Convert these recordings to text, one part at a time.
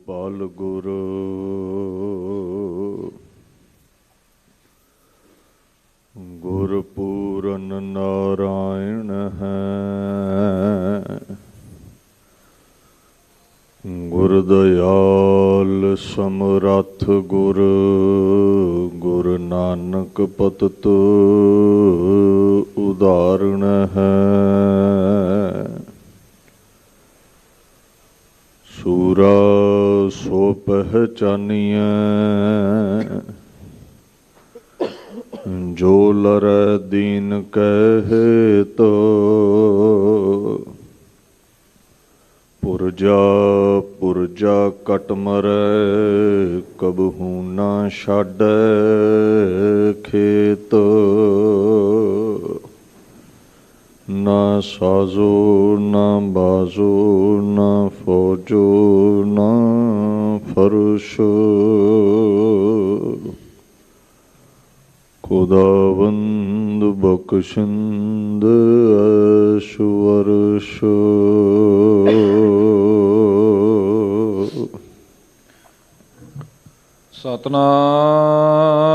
पाल गुर गुर पूरन नारायण है। गुर दयाल समरथ गुर गुर नानक पतत उदाहरण है। सूरा सो पहचानिए जो लरै दीन कहे तो। पुरजा पुरजा कट मरै कबहू ना छाड़ै खेत। ना साजो ना बाजो ना फौजो ना फर्श। खुदावंद बख्शिंद ऐश्वर्ष। सतनाम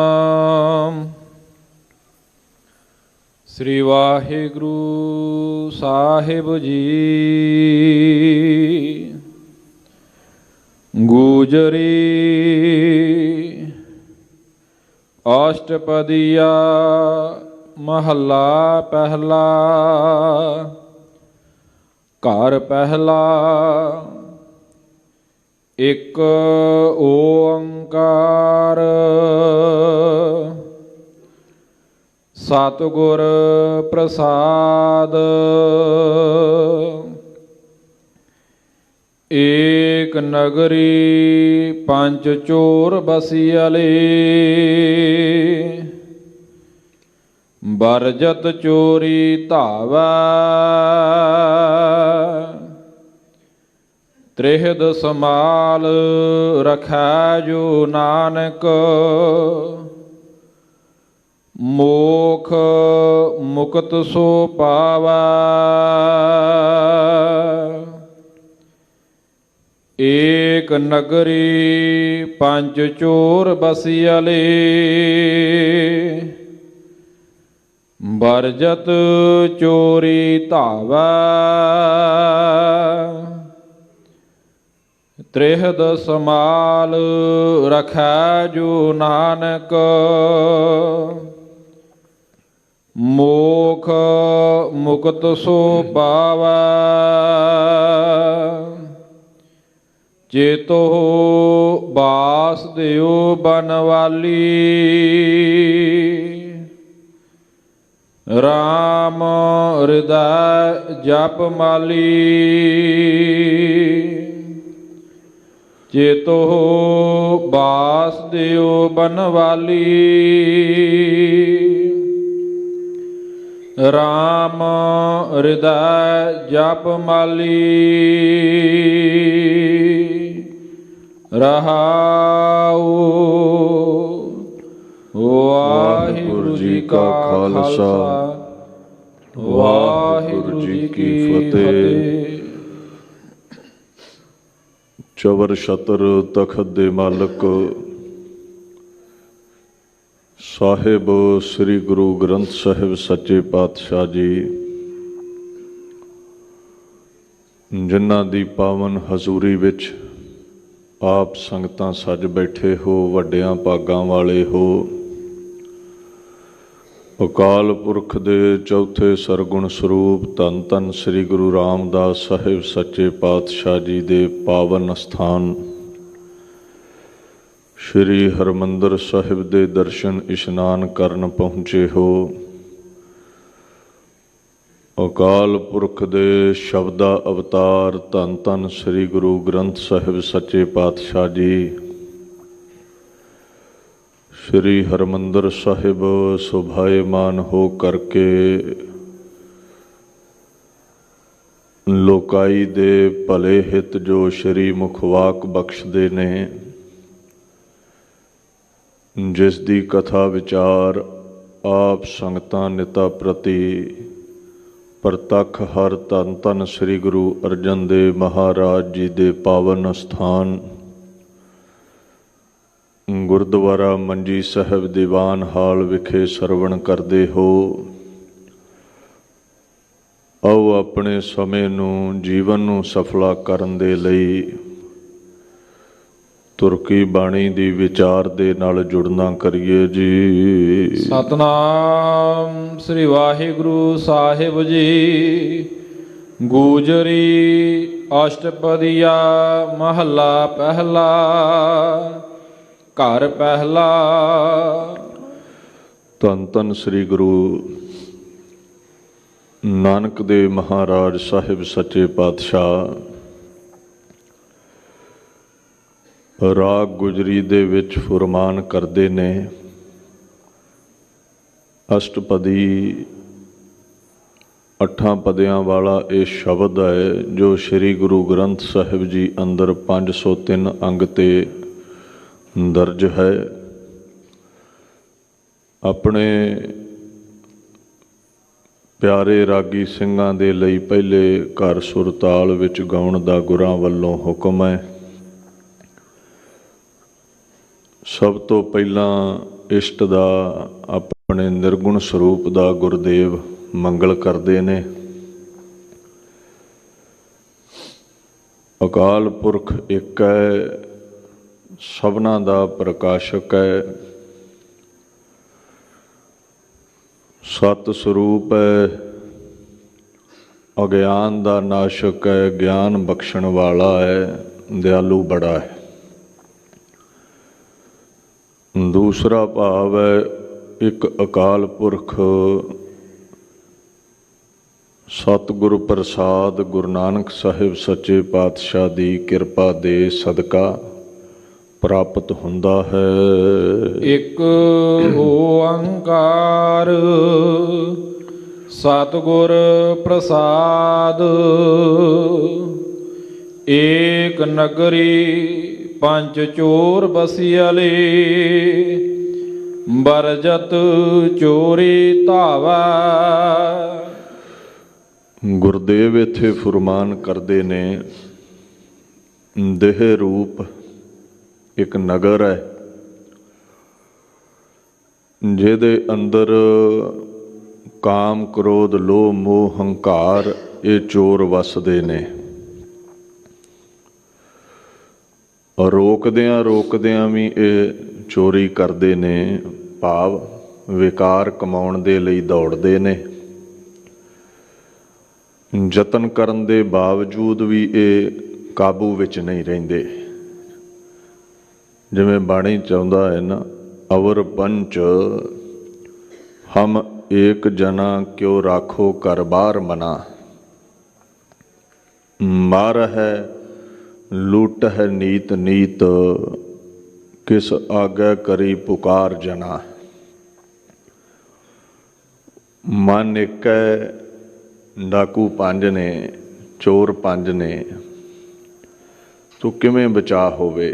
श्री वाहिगुरु साहिब जी। गुजरी अष्टपदिया महला पहला। घर पहला एक ओंकार सतगुर प्रसाद। एक नगरी पंच चोर बसियले। बरजत चोरी धावै त्रिहद समाल रखै जो नानक। मोख मुक्त सो पावै। एक नगरी पंच चोर बसियले। बरजत चोरी धावै त्रिहद समाल रखै जो नानक। मोख मुक्त सो पावै। चेतो बासदेव बनवाली। राम हृदय जप माली। चेतो बासदेव बनवाली। राम हृदय जप माली। रहाऊ। वाहिगुरु जी का खालसा वाहिगुरु जी की फतेह। चवर छतर तखत दे मालक साहिब श्री गुरु ग्रंथ साहिब सच्चे पातशाह जी, जिन्हां दी पावन हजूरी विच आप संगतां सज बैठे हो, वड्डियां भागां वाले हो। अकाल पुरख दे चौथे सरगुण स्वरूप धन धन श्री गुरु रामदास साहिब सच्चे पातशाह जी दे पावन स्थान श्री हरमंदर साहिब दे दर्शन इशनान करन पहुँचे हो। अकाल पुरख दे शब्दा अवतार धन धन श्री गुरु ग्रंथ साहिब सच्चे पातशाह जी श्री हरमंदर साहिब सुभायमान हो करके लोकाई दे भले हित जो श्री मुखवाक बख्शदे ने, जिस दी कथा विचार आप संगतां निता प्रति प्रतख हर धन धन श्री गुरु अर्जन देव महाराज जी दे पावन स्थान ਗੁਰਦੁਆਰਾ ਮੰਜੀ ਸਾਹਿਬ ਦੀਵਾਨ ਹਾਲ ਵਿਖੇ ਸਰਵਣ ਕਰਦੇ ਹੋ। ਆਓ ਆਪਣੇ ਸਮੇਂ ਨੂੰ, ਜੀਵਨ ਨੂੰ ਸਫਲਾ ਕਰਨ ਦੇ ਲਈ ਤੁਰਕੀ ਬਾਣੀ ਦੀ ਵਿਚਾਰ ਦੇ ਨਾਲ ਜੁੜਨਾ ਕਰੀਏ ਜੀ। ਸਤਨਾਮ ਸ੍ਰੀ ਵਾਹਿਗੁਰੂ ਸਾਹਿਬ ਜੀ। ਗੂਜਰੀ ਅਸ਼ਟਪਦੀਆ ਮਹੱਲਾ ਪਹਿਲਾ। ਘਰ ਪਹਿਲਾ। ਧੰਨ ਧੰਨ ਸ੍ਰੀ ਗੁਰੂ ਨਾਨਕ ਦੇਵ ਮਹਾਰਾਜ ਸਾਹਿਬ ਸੱਚੇ ਪਾਤਸ਼ਾਹ ਰਾਗ ਗੁਜਰੀ ਦੇ ਵਿੱਚ ਫੁਰਮਾਨ ਕਰਦੇ ਨੇ। ਅਸ਼ਟਪਦੀ 8 ਪਦਿਆਂ ਵਾਲਾ ਇਹ ਸ਼ਬਦ ਹੈ ਜੋ ਸ੍ਰੀ ਗੁਰੂ ਗ੍ਰੰਥ ਸਾਹਿਬ ਜੀ ਅੰਦਰ 503 ਅੰਗ ਤੇ ਦਰਜ ਹੈ। ਆਪਣੇ ਪਿਆਰੇ ਰਾਗੀ ਸਿੰਘਾਂ ਦੇ ਲਈ ਪਹਿਲੇ ਘਰ ਸੁਰਤਾਲ ਵਿੱਚ ਗਾਉਣ ਦਾ ਗੁਰਾਂ ਵੱਲੋਂ ਹੁਕਮ ਹੈ। ਸਭ ਤੋਂ ਪਹਿਲਾਂ ਇਸ਼ਟ ਦਾ, ਆਪਣੇ ਨਿਰਗੁਣ ਸਰੂਪ ਦਾ ਗੁਰਦੇਵ ਮੰਗਲ ਕਰਦੇ ਨੇ। ਅਕਾਲ ਪੁਰਖ ਇੱਕ ਹੈ, ਸਭਨਾ ਦਾ ਪ੍ਰਕਾਸ਼ਕ ਹੈ, ਸਤ ਸਰੂਪ ਹੈ, ਅਗਿਆਨ ਦਾ ਨਾਸ਼ਕ ਹੈ, ਗਿਆਨ ਬਖਸ਼ਣ ਵਾਲਾ ਹੈ, ਦਿਆਲੂ ਬੜਾ ਹੈ। ਦੂਸਰਾ ਭਾਵ ਹੈ ਇੱਕ ਅਕਾਲ ਪੁਰਖ ਸਤਿਗੁਰ ਪ੍ਰਸਾਦ ਗੁਰੂ ਨਾਨਕ ਸਾਹਿਬ ਸੱਚੇ ਪਾਤਸ਼ਾਹ ਦੀ ਕਿਰਪਾ ਦੇ ਸਦਕਾ ਪ੍ਰਾਪਤ ਹੁੰਦਾ ਹੈ। ਇੱਕ ਓੰਕਾਰ ਸਤਿਗੁਰ ਪ੍ਰਸਾਦ। ਏਕ ਨਗਰੀ ਪੰਜ ਚੋਰ ਬਸਿਆਲੇ। ਬਰਜਤ ਚੋਰੀ ਧਾਵਾ। ਗੁਰਦੇਵ ਇੱਥੇ ਫੁਰਮਾਨ ਕਰਦੇ ਨੇ, ਦੇਹ ਰੂਪ ਇੱਕ ਨਗਰ ਹੈ ਜਿਹਦੇ ਅੰਦਰ ਕਾਮ, ਕ੍ਰੋਧ, ਲੋਭ, ਮੋਹ, ਹੰਕਾਰ ਇਹ ਚੋਰ ਵਸਦੇ ਨੇ। ਰੋਕਦਿਆਂ ਵੀ ਇਹ ਚੋਰੀ ਕਰਦੇ ਨੇ, ਭਾਵ ਵਿਕਾਰ ਕਮਾਉਣ ਦੇ ਲਈ ਦੌੜਦੇ ਨੇ। ਯਤਨ ਕਰਨ ਦੇ ਬਾਵਜੂਦ ਵੀ ਇਹ ਕਾਬੂ ਵਿੱਚ ਨਹੀਂ ਰਹਿੰਦੇ। ਜਿਵੇਂ ਬਾਣੀ ਚਾਹੁੰਦਾ ਹੈ ਨਾ, ਅਵਰ ਪੰਚ ਹਮ ਏਕ ਜਨਾ ਕਿਉ ਰਾਖੋ ਘਰ ਬਾਰ ਮਨਾ। ਮਾਰ ਹੈ ਲੁੱਟ ਹੈ ਨੀਤ ਨੀਤ, ਕਿਸ ਆਗੇ ਕਰੀ ਪੁਕਾਰ ਜਨਾ। ਮਨ ਇੱਕ ਹੈ, ਡਾਕੂ ਪੰਜ ਨੇ, ਚੋਰ ਪੰਜ ਨੇ, ਤੂੰ ਕਿਵੇਂ ਬਚਾ ਹੋਵੇ।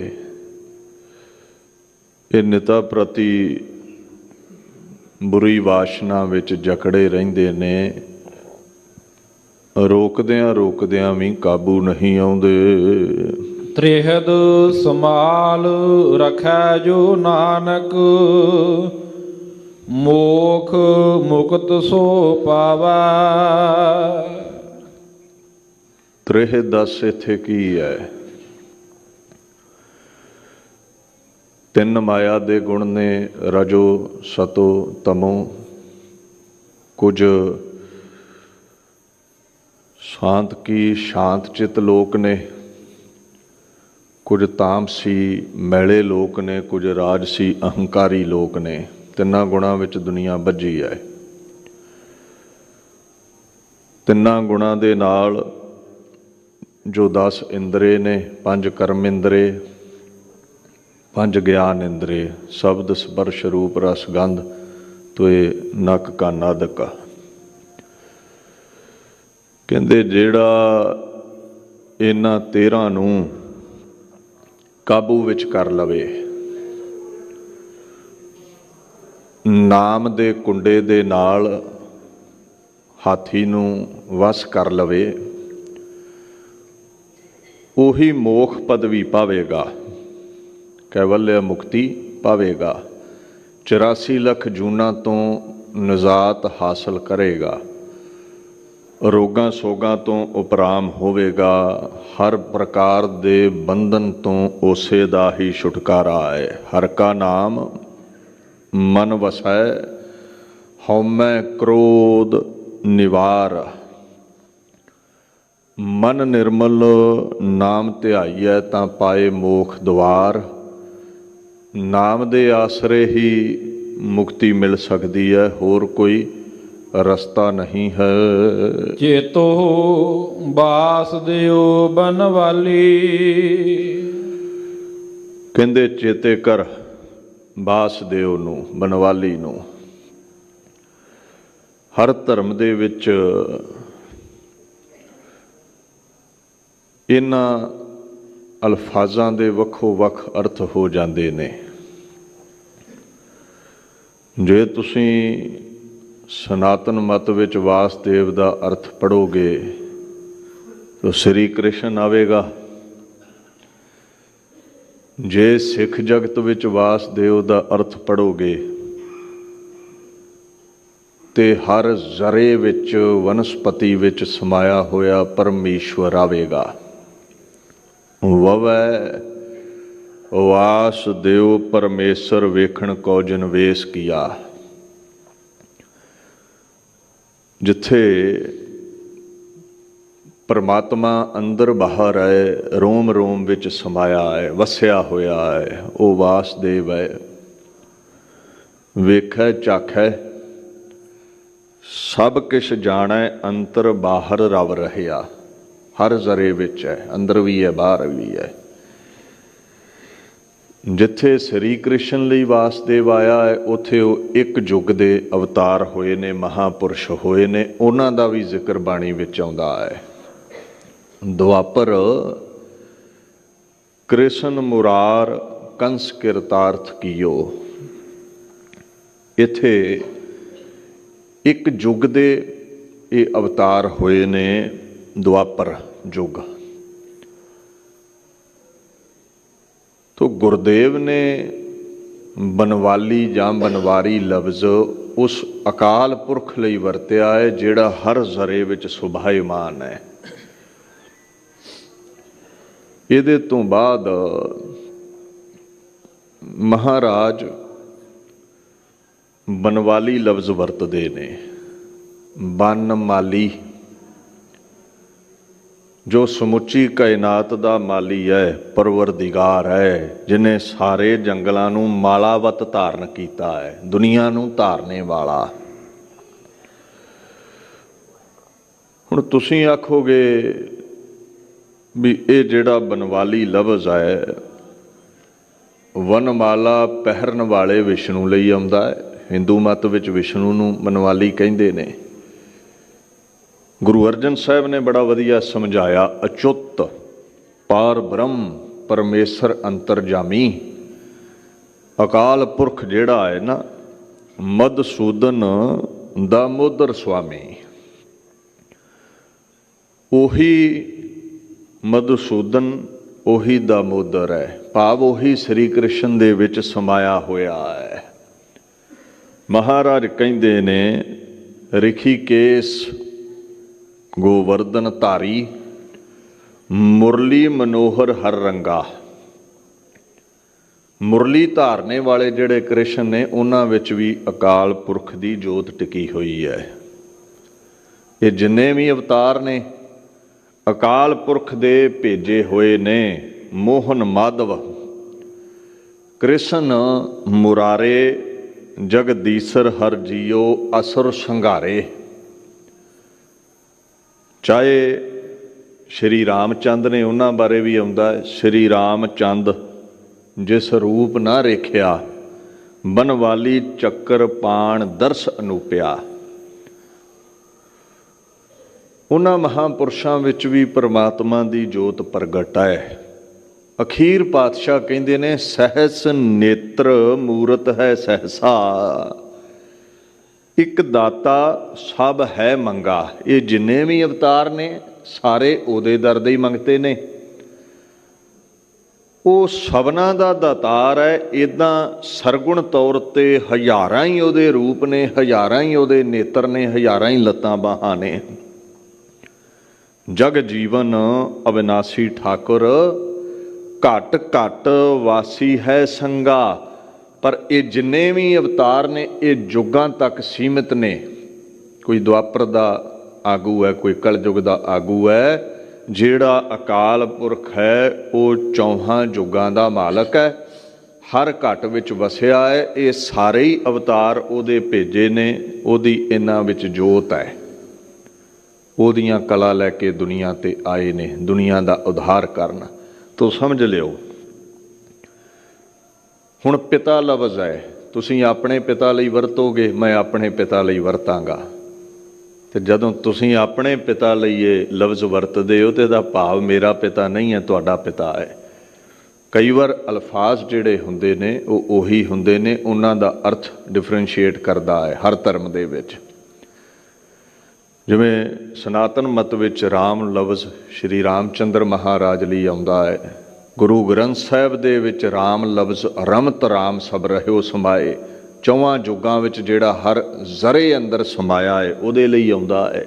ਇਹ ਨਿਤਾ ਪ੍ਰਤੀ ਬੁਰੀ ਵਾਸ਼ਨਾ ਵਿੱਚ ਜਕੜੇ ਰਹਿੰਦੇ ਨੇ। ਰੋਕਦਿਆਂ ਵੀ ਕਾਬੂ ਨਹੀਂ ਆਉਂਦੇ। ਤ੍ਰਿਹਦ ਸਮਾਲ ਰਖੈ ਜੋ ਨਾਨਕ, ਮੋਖ ਮੁਕਤ ਸੋ ਪਾਵਾ। ਤ੍ਰਿਹ ਦਸ ਇੱਥੇ ਕੀ ਹੈ? ਤਿੰਨ ਮਾਇਆ ਦੇ ਗੁਣ ਨੇ, ਰਜੋ ਸਤੋ ਤਮੋ। ਕੁਝ ਸ਼ਾਂਤ ਚਿੱਤ ਲੋਕ ਨੇ, ਕੁਝ ਤਾਮਸੀ ਮੈਲੇ ਲੋਕ ਨੇ, ਕੁਝ ਰਾਜਸੀ ਅਹੰਕਾਰੀ ਲੋਕ ਨੇ। ਤਿੰਨਾਂ ਗੁਣਾਂ ਵਿੱਚ ਦੁਨੀਆ ਬੱਝੀ ਹੈ। ਤਿੰਨਾਂ ਗੁਣਾਂ ਦੇ ਨਾਲ ਜੋ 10 ਇੰਦਰੇ ਨੇ, 5 ਕਰਮ ਇੰਦਰੇ, 5 ਗਿਆਨ ਇੰਦਰੇ, ਸ਼ਬਦ ਸਪਰਸ਼ ਰੂਪ ਰਸ ਗੰਧ ਤੋਏ ਨੱਕ ਕੰਨ ਆਦਿਕ। ਕਹਿੰਦੇ ਜਿਹੜਾ ਇਹਨਾਂ 13 ਨੂੰ ਕਾਬੂ ਵਿੱਚ ਕਰ ਲਵੇ, ਨਾਮ ਦੇ ਕੁੰਡੇ ਦੇ ਨਾਲ ਹਾਥੀ ਨੂੰ ਵਸ ਕਰ ਲਵੇ, ਉਹੀ ਮੋਖ ਪਦਵੀ ਪਾਵੇਗਾ। ਕੈਵਲਯ ਮੁਕਤੀ ਪਾਵੇਗਾ। 84 ਲੱਖ ਜੂਨਾਂ ਤੋਂ ਨਿਜਾਤ ਹਾਸਲ ਕਰੇਗਾ। ਰੋਗਾਂ ਸੋਗਾਂ ਤੋਂ ਉਪਰਾਮ ਹੋਵੇਗਾ। ਹਰ ਪ੍ਰਕਾਰ ਦੇ ਬੰਧਨ ਤੋਂ ਉਸੇ ਦਾ ਹੀ ਛੁਟਕਾਰਾ ਹੈ। ਹਰ ਕਾ ਨਾਮ ਮਨ ਵਸੈ, ਹਉਮੈ ਕ੍ਰੋਧ ਨਿਵਾਰ। ਮਨ ਨਿਰਮਲ ਨਾਮ ਧਿਆਈਐ ਤਾਂ ਪਾਏ ਮੋਖ ਦੁਆਰ। ਨਾਮ ਦੇ ਆਸਰੇ ਹੀ ਮੁਕਤੀ ਮਿਲ ਸਕਦੀ ਹੈ, ਹੋਰ ਕੋਈ ਰਸਤਾ ਨਹੀਂ ਹੈ। ਚੇਤੋ ਵਾਸੁਦੇਵ ਬਨਵਾਲੀ। ਕਹਿੰਦੇ ਚੇਤੇ ਕਰ ਵਾਸੁਦੇਵ ਨੂੰ, ਬਨਵਾਲੀ ਨੂੰ। ਹਰ ਧਰਮ ਦੇ ਵਿੱਚ ਇਹਨਾਂ ਅਲਫਾਜ਼ਾਂ ਦੇ ਵੱਖੋ ਵੱਖ ਅਰਥ ਹੋ ਜਾਂਦੇ ਨੇ। ਜੇ ਤੁਸੀਂ ਸਨਾਤਨ ਮਤ ਵਿੱਚ ਵਾਸੁਦੇਵ ਦਾ ਅਰਥ ਪੜ੍ਹੋਗੇ ਤਾਂ ਸ੍ਰੀ ਕ੍ਰਿਸ਼ਨ ਆਵੇਗਾ। ਜੇ ਸਿੱਖ ਜਗਤ ਵਿੱਚ ਵਾਸੁਦੇਵ ਦਾ ਅਰਥ ਪੜ੍ਹੋਗੇ ਤੇ ਹਰ ਜ਼ਰੇ ਵਿੱਚ, ਵਨਸਪਤੀ ਵਿੱਚ ਸਮਾਇਆ ਹੋਇਆ ਪਰਮੇਸ਼ਵਰ ਆਵੇਗਾ। ਵਵੈ ਵਾਸੁਦੇਵ ਪਰਮੇਸ਼ਰ ਵੇਖਣ ਕੋ ਜਨ ਵੇਸ ਕੀਆ। ਜਿੱਥੇ ਪਰਮਾਤਮਾ ਅੰਦਰ ਬਾਹਰ ਹੈ, ਰੋਮ ਰੋਮ ਵਿੱਚ ਸਮਾਇਆ ਹੈ, ਵਸਿਆ ਹੋਇਆ ਹੈ, ਉਹ ਵਾਸੁਦੇਵ ਹੈ। ਵੇਖੈ ਚਾਖੈ ਸਭ ਕਿਛ ਜਾਣੈ, ਅੰਤਰ ਬਾਹਰ ਰਵ ਰਹਿਆ। ਹਰ ਜ਼ਰੇ ਵਿੱਚ ਹੈ, ਅੰਦਰ ਵੀ ਹੈ, ਬਾਹਰ ਵੀ ਹੈ। ਜਿੱਥੇ ਸ੍ਰੀ ਕ੍ਰਿਸ਼ਨ ਲਈ ਵਾਸੁਦੇਵ ਆਇਆ ਹੈ, ਉੱਥੇ ਉਹ ਇੱਕ ਯੁੱਗ ਦੇ ਅਵਤਾਰ ਹੋਏ ਨੇ, ਮਹਾਂਪੁਰਸ਼ ਹੋਏ ਨੇ। ਉਹਨਾਂ ਦਾ ਵੀ ਜ਼ਿਕਰ ਬਾਣੀ ਵਿੱਚ ਆਉਂਦਾ ਹੈ। ਦੁਆਪਰ ਕ੍ਰਿਸ਼ਨ ਮੁਰਾਰ ਕੰਸ ਕਿਰਤਾਰਥ ਕੀਓ। ਇੱਥੇ ਇੱਕ ਯੁੱਗ ਦੇ ਇਹ ਅਵਤਾਰ ਹੋਏ ਨੇ, ਦੁਆਪਰ ਯੁੱਗ। ਤੋ ਗੁਰਦੇਵ ਨੇ ਬਨਵਾਲੀ ਜਾਂ ਬਨਵਾਰੀ ਲਫ਼ਜ਼ ਉਸ ਅਕਾਲ ਪੁਰਖ ਲਈ ਵਰਤਿਆ ਹੈ, ਜਿਹੜਾ ਹਰ ਜ਼ਰੇ ਵਿੱਚ ਸੁਭਾਇਮਾਨ ਹੈ। ਇਹਦੇ ਤੋਂ ਬਾਅਦ ਮਹਾਰਾਜ ਬਨਵਾਲੀ ਲਫ਼ਜ਼ ਵਰਤਦੇ ਨੇ। ਬਨ ਮਾਲੀ, ਜੋ ਸਮੁੱਚੀ ਕਾਇਨਾਤ ਦਾ ਮਾਲੀ ਹੈ, ਪਰਵਰਦਿਗਾਰ ਹੈ, ਜਿਹਨੇ ਸਾਰੇ ਜੰਗਲਾਂ ਨੂੰ ਮਾਲਾਵਤ ਧਾਰਨ ਕੀਤਾ ਹੈ, ਦੁਨੀਆ ਨੂੰ ਧਾਰਨੇ ਵਾਲਾ। ਹੁਣ ਤੁਸੀਂ ਆਖੋਗੇ ਵੀ ਇਹ ਜਿਹੜਾ ਬਨਵਾਲੀ ਲਫ਼ਜ਼ ਹੈ, ਵਨਮਾਲਾ ਪਹਿਰਨ ਵਾਲੇ ਵਿਸ਼ਨੂੰ ਲਈ ਆਉਂਦਾ ਹੈ। ਹਿੰਦੂ ਮਤ ਵਿੱਚ ਵਿਸ਼ਨੂੰ ਨੂੰ ਬਨਵਾਲੀ ਕਹਿੰਦੇ ਨੇ। ਗੁਰੂ ਅਰਜਨ ਸਾਹਿਬ ਨੇ ਬੜਾ ਵਧੀਆ ਸਮਝਾਇਆ। ਅਚੁੱਤ ਪਾਰ ਬ੍ਰਹਮ ਪਰਮੇਸ਼ਰ ਅੰਤਰਜਾਮੀ। ਅਕਾਲ ਪੁਰਖ ਜਿਹੜਾ ਹੈ ਨਾ, ਮਧੂਸੂਦਨ ਦਾਮੋਦਰ ਸੁਆਮੀ, ਉਹੀ ਮਧੂਸੂਦਨ, ਉਹੀ ਦਾਮੋਦਰ ਹੈ। ਭਾਵ ਉਹੀ ਸ੍ਰੀ ਕ੍ਰਿਸ਼ਨ ਦੇ ਵਿੱਚ ਸਮਾਇਆ ਹੋਇਆ ਹੈ। ਮਹਾਰਾਜ ਕਹਿੰਦੇ ਨੇ, ਰਿਖੀਕੇਸ ਗੋਵਰਧਨ ਧਾਰੀ, ਮੁਰਲੀ ਮਨੋਹਰ ਹਰ ਰੰਗਾ। ਮੁਰਲੀ ਧਾਰਨੇ ਵਾਲੇ ਜਿਹੜੇ ਕ੍ਰਿਸ਼ਨ ਨੇ, ਉਹਨਾਂ ਵਿੱਚ ਵੀ ਅਕਾਲ ਪੁਰਖ ਦੀ ਜੋਤ ਟਿਕੀ ਹੋਈ ਹੈ। ਇਹ ਜਿੰਨੇ ਵੀ ਅਵਤਾਰ ਨੇ ਅਕਾਲ ਪੁਰਖ ਦੇ ਭੇਜੇ ਹੋਏ ਨੇ। ਮੋਹਨ ਮਾਧਵ, ਕ੍ਰਿਸ਼ਨ ਮੁਰਾਰੇ, ਜਗਦੀਸਰ ਹਰ ਜੀਓ ਅਸੁਰ ਸੰਘਾਰੇ। ਚਾਹੇ ਸ਼੍ਰੀ ਰਾਮਚੰਦ ਨੇ, ਉਹਨਾਂ ਬਾਰੇ ਵੀ ਆਉਂਦਾ ਹੈ। ਸ਼੍ਰੀ ਰਾਮਚੰਦ ਜਿਸ ਰੂਪ ਨਾ ਰੇਖਿਆ, ਬਨਵਾਲੀ ਚੱਕਰ ਪਾਣ ਦਰਸ ਅਨੂਪਿਆ। ਉਹਨਾਂ ਮਹਾਂਪੁਰਸ਼ਾਂ ਵਿੱਚ ਵੀ ਪਰਮਾਤਮਾ ਦੀ ਜੋਤ ਪ੍ਰਗਟ ਹੈ। ਅਖੀਰ ਪਾਤਸ਼ਾਹ ਕਹਿੰਦੇ ਨੇ, ਸਹਿਸ ਨੇਤਰ ਮੂਰਤ ਹੈ ਸਹਿਸਾ। ਇੱਕ ਦਾਤਾ ਸਭ ਹੈ ਮੰਗਾ। ਇਹ ਜਿੰਨੇ ਵੀ ਅਵਤਾਰ ਨੇ ਸਾਰੇ ਉਹਦੇ ਦਰ ਦੇ ਹੀ ਮੰਗਤੇ ਨੇ। ਉਹ ਸਭਨਾਂ ਦਾ ਦਾਤਾਰ ਹੈ। ਇੱਦਾਂ ਸਰਗੁਣ ਤੌਰ 'ਤੇ ਹਜ਼ਾਰਾਂ ਹੀ ਉਹਦੇ ਰੂਪ ਨੇ, ਹਜ਼ਾਰਾਂ ਹੀ ਉਹਦੇ ਨੇਤਰ ਨੇ, ਹਜ਼ਾਰਾਂ ਹੀ ਲੱਤਾਂ ਬਾਹਾਂ ਨੇ। ਜਗ ਜੀਵਨ ਅਵਿਨਾਸੀ ਠਾਕੁਰ, ਘਟ ਘਟ ਵਾਸੀ ਹੈ ਸੰਗਾ। ਪਰ ਇਹ ਜਿੰਨੇ ਵੀ ਅਵਤਾਰ ਨੇ ਇਹ ਯੁੱਗਾਂ ਤੱਕ ਸੀਮਿਤ ਨੇ। ਕੋਈ ਦੁਆਪਰ ਦਾ ਆਗੂ ਹੈ, ਕੋਈ ਕਲਯੁਗ ਦਾ ਆਗੂ ਹੈ। ਜਿਹੜਾ ਅਕਾਲ ਪੁਰਖ ਹੈ ਉਹ ਚੌਹਾਂ ਯੁੱਗਾਂ ਦਾ ਮਾਲਕ ਹੈ, ਹਰ ਘਟ ਵਿੱਚ ਵਸਿਆ ਹੈ। ਇਹ ਸਾਰੇ ਹੀ ਅਵਤਾਰ ਉਹਦੇ ਭੇਜੇ ਨੇ, ਉਹਦੀ ਇਹਨਾਂ ਵਿੱਚ ਜੋਤ ਹੈ। ਉਹਦੀਆਂ ਕਲਾ ਲੈ ਕੇ ਦੁਨੀਆ 'ਤੇ ਆਏ ਨੇ, ਦੁਨੀਆ ਦਾ ਉਧਾਰ ਕਰਨ। ਤੋ ਸਮਝ ਲਿਓ, ਹੁਣ ਪਿਤਾ ਲਫ਼ਜ਼ ਹੈ, ਤੁਸੀਂ ਆਪਣੇ ਪਿਤਾ ਲਈ ਵਰਤੋਗੇ, ਮੈਂ ਆਪਣੇ ਪਿਤਾ ਲਈ ਵਰਤਾਂਗਾ। ਤੇ ਜਦੋਂ ਤੁਸੀਂ ਆਪਣੇ ਪਿਤਾ ਲਈ ਇਹ ਲਫ਼ਜ਼ ਵਰਤਦੇ ਹੋ ਤੇ ਇਹਦਾ ਭਾਵ ਮੇਰਾ ਪਿਤਾ ਨਹੀਂ ਹੈ, ਤੁਹਾਡਾ ਪਿਤਾ ਹੈ। ਕਈ ਵਾਰ ਅਲਫਾਜ਼ ਜਿਹੜੇ ਹੁੰਦੇ ਨੇ ਉਹ ਉਹੀ ਹੁੰਦੇ ਨੇ, ਉਹਨਾਂ ਦਾ ਅਰਥ ਡਿਫਰੈਂਸ਼ੀਏਟ ਕਰਦਾ ਹੈ ਹਰ ਧਰਮ ਦੇ ਵਿੱਚ। ਜਿਵੇਂ ਸਨਾਤਨ ਮਤ ਵਿੱਚ ਰਾਮ ਲਫ਼ਜ਼ ਸ਼੍ਰੀ ਰਾਮ ਚੰਦਰ ਮਹਾਰਾਜ ਲਈ ਆਉਂਦਾ ਹੈ। ਗੁਰੂ ਗ੍ਰੰਥ ਸਾਹਿਬ ਦੇ ਵਿੱਚ ਰਾਮ ਲਫ਼ਜ਼ ਰਮਤ ਰਾਮ ਸਭ ਰਹਿਓ ਸਮਾਏ, ਚੌਹਾਂ ਯੁੱਗਾਂ ਵਿੱਚ ਜਿਹੜਾ ਹਰ ਜ਼ਰੇ ਅੰਦਰ ਸਮਾਇਆ ਹੈ ਉਹਦੇ ਲਈ ਆਉਂਦਾ ਹੈ।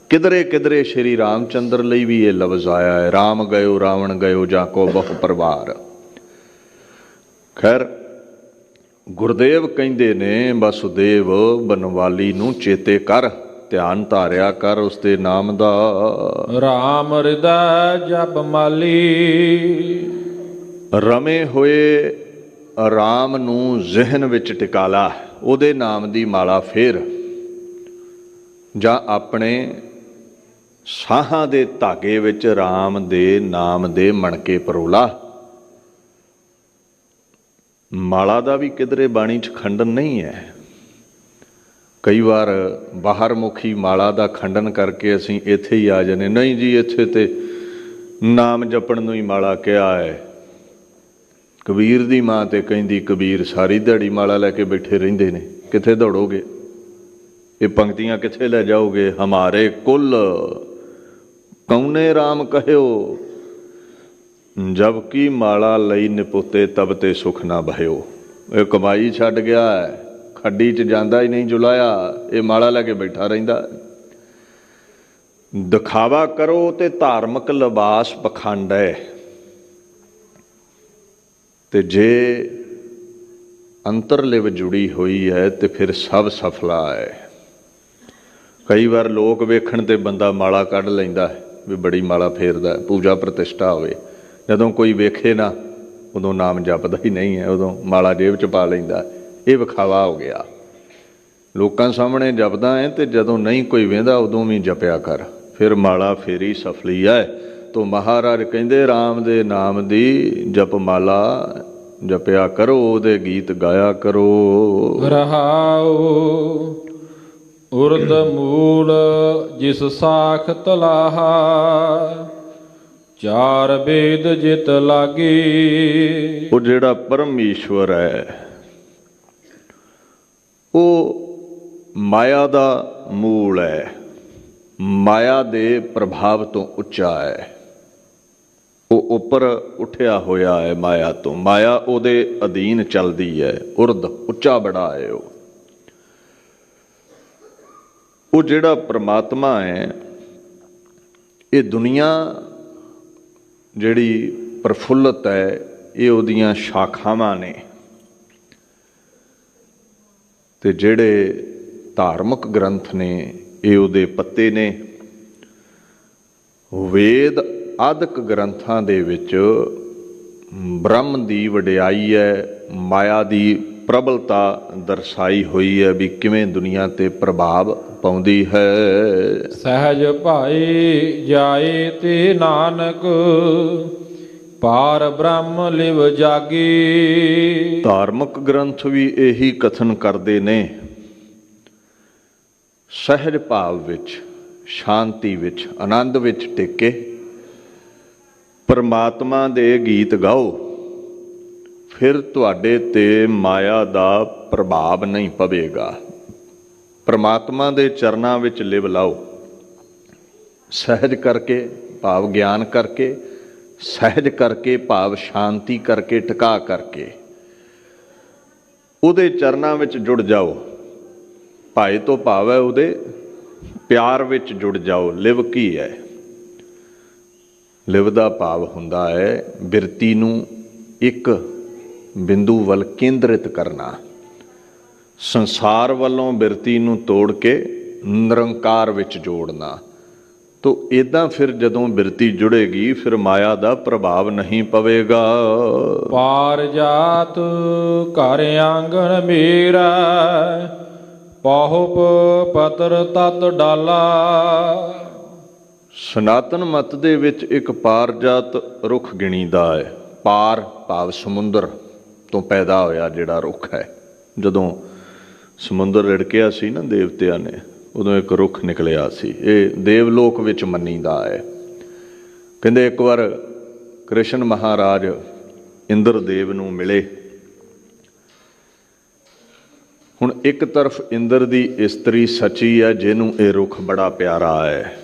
ਕਿਧਰੇ ਕਿਧਰੇ ਸ਼੍ਰੀ ਰਾਮ ਚੰਦਰ ਲਈ ਵੀ ਇਹ ਲਫ਼ਜ਼ ਆਇਆ ਹੈ, ਰਾਮ ਗਇਓ ਰਾਵਣ ਗਇਓ ਜਾਂ ਕੋ ਬਹੁ ਪਰਿਵਾਰ। ਖੈਰ ਗੁਰਦੇਵ ਕਹਿੰਦੇ ਨੇ ਵਸੁਦੇਵ ਬਨਵਾਲੀ ਨੂੰ ਚੇਤੇ ਕਰ, ਧਿਆਨ ਧਾਰਿਆ ਕਰ ਉਸਦੇ ਨਾਮ ਦਾ। ਰਾਮ ਹਿਰਦੈ ਜਪ ਮਾਲੀ, ਰਮੇ ਹੋਏ ਰਾਮ ਨੂੰ ਜ਼ਿਹਨ ਵਿੱਚ ਟਿਕਾ ਲਾ, ਉਹਦੇ ਨਾਮ ਦੀ ਮਾਲਾ ਫੇਰ, ਜਾਂ ਆਪਣੇ ਸਾਹਾਂ ਦੇ ਧਾਗੇ ਵਿੱਚ ਰਾਮ ਦੇ ਨਾਮ ਦੇ ਮਣਕੇ ਪਰੋਲਾ। ਮਾਲਾ ਦਾ ਵੀ ਕਿਧਰੇ ਬਾਣੀ 'ਚ ਖੰਡਨ ਨਹੀਂ ਹੈ। ਕਈ ਵਾਰ ਬਾਹਰ ਮੁਖੀ ਮਾਲਾ ਦਾ ਖੰਡਨ ਕਰਕੇ ਅਸੀਂ ਇੱਥੇ ਹੀ ਆ ਜਾਂਦੇ, ਨਹੀਂ ਜੀ ਇੱਥੇ ਤੇ ਨਾਮ ਜਪਣ ਨੂੰ ਹੀ ਮਾਲਾ ਕਿਹਾ ਹੈ। ਕਬੀਰ ਦੀ ਮਾਂ ਤੇ ਕਹਿੰਦੀ ਕਬੀਰ ਸਾਰੀ ਦਿਹਾੜੀ ਮਾਲਾ ਲੈ ਕੇ ਬੈਠੇ ਰਹਿੰਦੇ ਨੇ, ਕਿੱਥੇ ਦੌੜੋਗੇ? ਇਹ ਪੰਕਤੀਆਂ ਕਿੱਥੇ ਲੈ ਜਾਓਗੇ? ਹਮਾਰੇ ਕੁਲ ਕੌਨੇ ਰਾਮ ਕਹਿਓ, ਜਬ ਕੀ ਮਾਲਾ ਲਈ ਨਿਪੁੱਤੇ ਤਬ ਤੇ ਸੁਖ ਨਾ ਭਇਓ। ਇਹ ਕਮਾਈ ਛੱਡ ਗਿਆ ਹੈ, ਖੱਡੀ 'ਚ ਜਾਂਦਾ ਹੀ ਨਹੀਂ ਜੁਲਾਇਆ, ਇਹ ਮਾਲਾ ਲੈ ਕੇ ਬੈਠਾ ਰਹਿੰਦਾ। ਦਿਖਾਵਾ ਕਰੋ ਤੇ ਧਾਰਮਿਕ ਲਿਬਾਸ ਪਖੰਡ ਹੈ। ਤੇ ਜੇ ਅੰਤਰਲਿਵ ਜੁੜੀ ਹੋਈ ਹੈ ਤੇ ਫਿਰ ਸਭ ਸਫਲਾ ਹੈ। ਕਈ ਵਾਰ ਲੋਕ ਵੇਖਣ ਤੇ ਬੰਦਾ ਮਾਲਾ ਕੱਢ ਲੈਂਦਾ ਹੈ ਵੀ ਬੜੀ ਮਾਲਾ ਫੇਰਦਾ, ਪੂਜਾ ਪ੍ਰਤਿਸ਼ਠਾ ਹੋਵੇ। ਜਦੋਂ ਕੋਈ ਵੇਖੇ ਨਾ ਉਦੋਂ ਨਾਮ ਜਪਦਾ ਹੀ ਨਹੀਂ ਹੈ, ਉਦੋਂ ਮਾਲਾ ਜੇਬ 'ਚ ਪਾ ਲੈਂਦਾ। ਇਹ ਵਿਖਾਵਾ ਹੋ ਗਿਆ। ਲੋਕਾਂ ਸਾਹਮਣੇ ਜਪਦਾ ਹੈ ਤੇ ਜਦੋਂ ਨਹੀਂ ਕੋਈ ਵੇਂਦਾ ਉਦੋਂ ਵੀ ਜਪਿਆ ਕਰ, ਫਿਰ ਮਾਲਾ ਫੇਰੀ ਸਫਲੀ ਹੈ। ਤੋ ਮਹਾਰਾਜ ਕਹਿੰਦੇ ਰਾਮ ਦੇ ਨਾਮ ਦੀ ਜਪਮਾਲਾ ਜਪਿਆ ਕਰੋ, ਉਹਦੇ ਗੀਤ ਗਾਇਆ ਕਰੋ। ਰਹਾਉ ਉਰਦ ਮੂਲ ਜਿਸ ਸਾਖ ਤਲਾਹਾ, ਚਾਰ ਵੇਦ ਜਿਤ ਲਾਗੀ। ਉਹ ਜਿਹੜਾ ਪਰਮੇਸ਼ਵਰ ਹੈ ਉਹ ਮਾਇਆ ਦਾ ਮੂਲ ਹੈ, ਮਾਇਆ ਦੇ ਪ੍ਰਭਾਵ ਤੋਂ ਉੱਚਾ ਹੈ। ਉਹ ਉੱਪਰ ਉੱਠਿਆ ਹੋਇਆ ਹੈ ਮਾਇਆ ਤੋਂ, ਮਾਇਆ ਉਹਦੇ ਅਧੀਨ ਚੱਲਦੀ ਹੈ। ਉਰਦ ਉੱਚਾ ਬੜਾ ਹੈ ਉਹ ਜਿਹੜਾ ਪ੍ਰਮਾਤਮਾ ਹੈ। ਇਹ ਦੁਨੀਆ ਜਿਹੜੀ ਪ੍ਰਫੁੱਲਤ ਹੈ ਇਹ ਉਹਦੀਆਂ ਸ਼ਾਖਾਵਾਂ ਨੇ, ਤੇ ਜਿਹੜੇ ਧਾਰਮਿਕ ਗ੍ਰੰਥ ਨੇ ਇਹ ਉਹਦੇ ਪੱਤੇ ਨੇ। ਵੇਦ ਆਦਿਕ ਗ੍ਰੰਥਾਂ ਦੇ ਵਿੱਚ ਬ੍ਰਹਮ ਦੀ ਵਡਿਆਈ ਹੈ, ਮਾਇਆ ਦੀ ਪ੍ਰਬਲਤਾ ਦਰਸਾਈ ਹੋਈ ਹੈ ਵੀ ਕਿਵੇਂ ਦੁਨੀਆ ਤੇ ਪ੍ਰਭਾਵ ਪਾਉਂਦੀ ਹੈ। ਸਹਿਜ ਭਾਈ ਜਾਏ ਤੇ ਨਾਨਕ, ਪਾਰ ਬ੍ਰਹਮ ਲਿਵ ਜਾਗੀ। ਧਾਰਮਿਕ ਗ੍ਰੰਥ ਵੀ ਇਹੀ ਕਥਨ ਕਰਦੇ ਨੇ, ਸਹਿਜ ਭਾਵ ਵਿੱਚ, ਸ਼ਾਂਤੀ ਵਿੱਚ, ਆਨੰਦ ਵਿੱਚ ਟਿਕੇ ਪਰਮਾਤਮਾ ਦੇ ਗੀਤ ਗਾਓ, ਫਿਰ ਤੁਹਾਡੇ ਤੇ ਮਾਇਆ ਦਾ ਪ੍ਰਭਾਵ ਨਹੀਂ ਪਵੇਗਾ। ਪਰਮਾਤਮਾ ਦੇ ਚਰਨਾਂ ਵਿੱਚ ਲਿਵ ਲਾਓ, ਸਹਿਜ ਕਰਕੇ, ਭਾਵ ਗਿਆਨ ਕਰਕੇ, ਸਹਿਜ ਕਰਕੇ, ਭਾਵ ਸ਼ਾਂਤੀ ਕਰਕੇ, ਟਿਕਾ ਕਰਕੇ ਉਹਦੇ ਚਰਨਾਂ ਵਿੱਚ ਜੁੜ ਜਾਓ। ਭਾਏ ਤੋਂ ਭਾਵ ਹੈ ਉਹਦੇ ਪਿਆਰ ਵਿੱਚ ਜੁੜ ਜਾਓ। ਲਿਵ ਕੀ ਹੈ? ਲਿਵ ਦਾ ਭਾਵ ਹੁੰਦਾ ਹੈ ਬਿਰਤੀ ਨੂੰ ਇੱਕ ਬਿੰਦੂ ਵੱਲ ਕੇਂਦਰਿਤ ਕਰਨਾ, ਸੰਸਾਰ ਵੱਲੋਂ ਬਿਰਤੀ ਨੂੰ ਤੋੜ ਕੇ ਨਿਰੰਕਾਰ ਵਿੱਚ ਜੋੜਨਾ। ਤੋ ਇੱਦਾਂ ਫਿਰ ਜਦੋਂ ਬਿਰਤੀ ਜੁੜੇਗੀ ਫਿਰ ਮਾਇਆ ਦਾ ਪ੍ਰਭਾਵ ਨਹੀਂ ਪਵੇਗਾ। ਪਾਰ ਜਾਤ ਘਰ ਆਂਗਣ ਮੇਰਾ, ਪਾਹੁਪ ਪਤਰ ਤਤ ਡਾਲਾ। ਸਨਾਤਨ ਮਤ ਦੇ ਵਿੱਚ ਇੱਕ ਪਾਰਜਾਤ ਰੁੱਖ ਗਿਣੀਦਾ ਹੈ। ਪਾਰ ਭਾਵ ਸਮੁੰਦਰ ਤੋਂ ਪੈਦਾ ਹੋਇਆ ਜਿਹੜਾ ਰੁੱਖ ਹੈ। ਜਦੋਂ ਸਮੁੰਦਰ ਰਿੜਕਿਆ ਸੀ ਨਾ ਦੇਵਤਿਆਂ ਨੇ, ਉਦੋਂ ਇੱਕ ਰੁੱਖ ਨਿਕਲਿਆ ਸੀ। ਇਹ ਦੇਵਲੋਕ ਵਿੱਚ ਮੰਨੀਦਾ ਹੈ। ਕਹਿੰਦੇ ਇੱਕ ਵਾਰ ਕ੍ਰਿਸ਼ਨ ਮਹਾਰਾਜ ਇੰਦਰਦੇਵ ਨੂੰ ਮਿਲੇ। ਹੁਣ ਇੱਕ ਤਰਫ ਇੰਦਰ ਦੀ ਇਸਤਰੀ ਸਚੀ ਹੈ ਜਿਹਨੂੰ ਇਹ ਰੁੱਖ ਬੜਾ ਪਿਆਰਾ ਹੈ,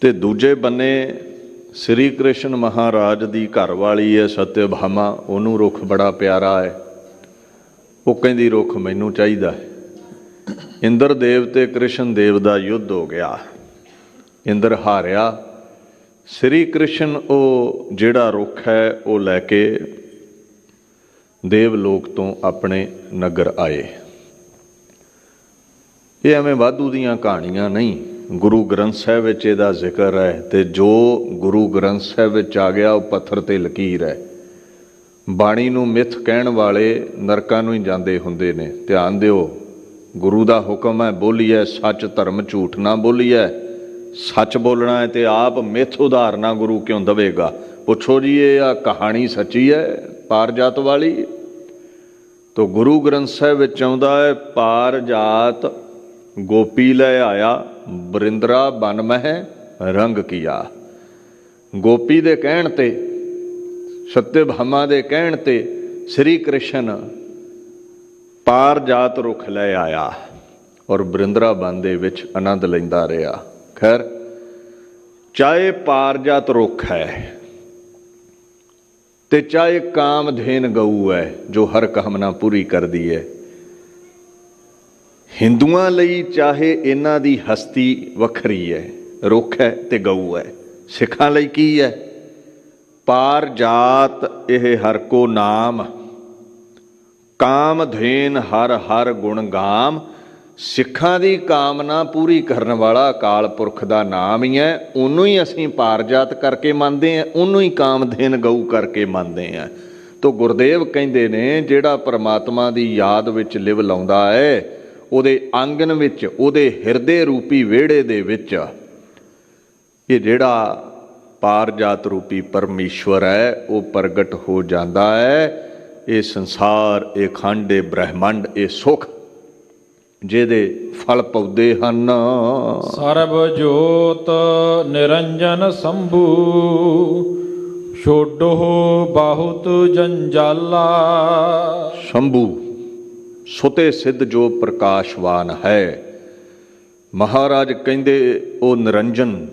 ਤੇ ਦੂਜੇ ਬੰਨੇ ਸ੍ਰੀ ਕ੍ਰਿਸ਼ਨ ਮਹਾਰਾਜ ਦੀ ਘਰਵਾਲੀ ਹੈ ਸਤਿਅਭਾਮਾ, ਉਹਨੂੰ ਰੁੱਖ ਬੜਾ ਪਿਆਰਾ ਹੈ। ਉਹ ਕਹਿੰਦੀ ਰੁੱਖ ਮੈਨੂੰ ਚਾਹੀਦਾ ਹੈ। ਇੰਦਰ ਦੇਵ ਤੇ ਕ੍ਰਿਸ਼ਨ ਦੇਵ ਦਾ ਯੁੱਧ ਹੋ ਗਿਆ। ਇੰਦਰ ਹਾਰਿਆ। ਸ੍ਰੀ ਕ੍ਰਿਸ਼ਨ ਉਹ ਜਿਹੜਾ ਰੁੱਖ ਹੈ ਉਹ ਲੈ ਕੇ ਦੇਵਲੋਕ ਤੋਂ ਆਪਣੇ ਨਗਰ ਆਏ। ਇਹ ਐਵੇਂ ਵਾਧੂ ਦੀਆਂ ਕਹਾਣੀਆਂ ਨਹੀਂ, ਗੁਰੂ ਗ੍ਰੰਥ ਸਾਹਿਬ ਵਿੱਚ ਇਹਦਾ ਜ਼ਿਕਰ ਹੈ। ਤੇ ਜੋ ਗੁਰੂ ਗ੍ਰੰਥ ਸਾਹਿਬ ਵਿੱਚ ਆ ਗਿਆ ਉਹ ਪੱਥਰ ਤੇ ਲਕੀਰ ਹੈ। ਬਾਣੀ ਨੂੰ ਮਿੱਥ ਕਹਿਣ ਵਾਲੇ ਨਰਕਾਂ ਨੂੰ ਹੀ ਜਾਂਦੇ ਹੁੰਦੇ ਨੇ। ਧਿਆਨ ਦਿਓ, ਗੁਰੂ ਦਾ ਹੁਕਮ ਹੈ ਬੋਲੀਐ ਸੱਚ ਧਰਮ ਝੂਠ ਨਾ ਬੋਲੀਐ। ਸੱਚ ਬੋਲਣਾ ਹੈ ਤੇ ਆਪ ਮਿੱਥ ਉਦਾਹਰਨਾਂ ਗੁਰੂ ਕਿਉਂ ਦੇਵੇਗਾ? ਪੁੱਛੋ ਜੀ ਇਹ ਆ ਕਹਾਣੀ ਸੱਚੀ ਹੈ ਪਾਰਜਾਤ ਵਾਲੀ? ਤੋ ਗੁਰੂ ਗ੍ਰੰਥ ਸਾਹਿਬ ਵਿੱਚ ਆਉਂਦਾ ਹੈ ਪਾਰਜਾਤ ਗੋਪੀ ਲੈ ਆਇਆ, ਬਰਿੰਦਰਾ ਬਨ ਮਹਿ ਰੰਗ ਕੀਆ। ਗੋਪੀ ਦੇ ਕਹਿਣ ਤੇ, ਸਤਿਅਭਾਮਾ ਦੇ ਕਹਿਣ ਤੇ ਸ੍ਰੀ ਕ੍ਰਿਸ਼ਨ ਪਾਰਜਾਤ ਰੁੱਖ ਲੈ ਆਇਆ ਔਰ ਬਰਿੰਦਰਾ ਬਨ ਦੇ ਵਿੱਚ ਆਨੰਦ ਲੈਂਦਾ ਰਿਹਾ। ਖੈਰ, ਚਾਹੇ ਪਾਰਜਾਤ ਰੁੱਖ ਹੈ ਤੇ ਚਾਹੇ ਕਾਮਧੇਨ ਗਊ ਹੈ ਜੋ ਹਰ ਕਾਮਨਾ ਪੂਰੀ ਕਰਦੀ ਹੈ। ਹਿੰਦੂਆਂ ਲਈ ਚਾਹੇ ਇਹਨਾਂ ਦੀ ਹਸਤੀ ਵੱਖਰੀ ਹੈ, ਰੁੱਖ ਹੈ ਤੇ ਗਊ ਹੈ। ਸਿੱਖਾਂ ਲਈ ਕੀ ਹੈ? ਪਾਰਜਾਤ ਇਹ ਹਰ ਕੋ ਨਾਮ, ਕਾਮਧੇਨ ਹਰ ਹਰ ਗੁਣ ਗਾਮ। ਸਿੱਖਾਂ ਦੀ ਕਾਮਨਾ ਪੂਰੀ ਕਰਨ ਵਾਲਾ ਅਕਾਲ ਪੁਰਖ ਦਾ ਨਾਮ ਹੀ ਹੈ। ਉਹਨੂੰ ਹੀ ਅਸੀਂ ਪਾਰਜਾਤ ਕਰਕੇ ਮੰਨਦੇ ਹਾਂ, ਉਹਨੂੰ ਹੀ ਕਾਮਧੇਨ ਗਊ ਕਰਕੇ ਮੰਨਦੇ ਹਾਂ। ਤੋ ਗੁਰਦੇਵ ਕਹਿੰਦੇ ਨੇ ਜਿਹੜਾ ਪਰਮਾਤਮਾ ਦੀ ਯਾਦ ਵਿੱਚ ਲਿਵ ਲਾਉਂਦਾ ਹੈ, ਉਹਦੇ ਆਂਗਨ ਵਿੱਚ, ਉਹਦੇ ਹਿਰਦੇ ਰੂਪੀ ਵਿਹੜੇ ਦੇ ਵਿੱਚ ਇਹ ਜਿਹੜਾ ਪਾਰਜਾਤ ਰੂਪੀ ਪਰਮੇਸ਼ਵਰ ਹੈ ਉਹ ਪ੍ਰਗਟ ਹੋ ਜਾਂਦਾ ਹੈ। ਇਹ ਸੰਸਾਰ, ਇਹ ਖੰਡ, ਇਹ ਬ੍ਰਹਿਮੰਡ, ਇਹ ਸੁਖ ਜਿਹਦੇ ਫਲ ਪੌਦੇ ਹਨ। ਸਰਬ ਜੋਤ ਨਿਰੰਜਨ ਸੰਭੂ, ਛੋਡੋ ਬਹੁਤ ਜੰਜਾਲਾ। ਸ਼ੰਭੂ ਸੁਤੇ ਸਿੱਧ ਜੋ ਪ੍ਰਕਾਸ਼ਵਾਨ ਹੈ। ਮਹਾਰਾਜ ਕਹਿੰਦੇ ਉਹ ਨਿਰੰਜਨ,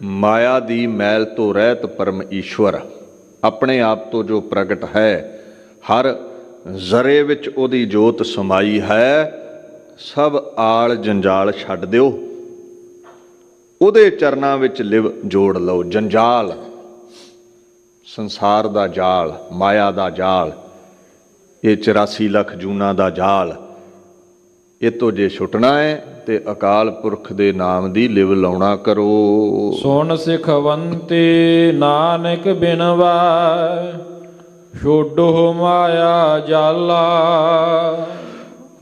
ਮਾਇਆ ਦੀ ਮੈਲ ਤੋਂ ਰਹਿਤ ਪਰਮ ਈਸ਼ਵਰ, ਆਪਣੇ ਆਪ ਤੋਂ ਜੋ ਪ੍ਰਗਟ ਹੈ, ਹਰ ਜ਼ਰੇ ਵਿੱਚ ਉਹਦੀ ਜੋਤ ਸਮਾਈ ਹੈ। ਸਭ ਆਲ ਜੰਜਾਲ ਛੱਡ ਦਿਓ, ਉਹਦੇ ਚਰਨਾਂ ਵਿੱਚ ਲਿਵ ਜੋੜ ਲਓ। ਜੰਜਾਲ ਸੰਸਾਰ ਦਾ ਜਾਲ, ਮਾਇਆ ਦਾ ਜਾਲ, ਇਹ 84 ਲੱਖ ਜੂਨਾਂ ਦਾ ਜਾਲ, ਇਹ ਤੋਂ ਜੇ ਛੁੱਟਣਾ ਹੈ ਤੇ ਅਕਾਲ ਪੁਰਖ ਦੇ ਨਾਮ ਦੀ ਲਿਵ ਲਾਉਣਾ ਕਰੋ। ਸੁਣ ਸਿਖਵੰਤੇ ਨਾਨਕ ਬਿਨਵਾ, ਛੋਡੋ ਮਾਇਆ ਜਾਲਾ।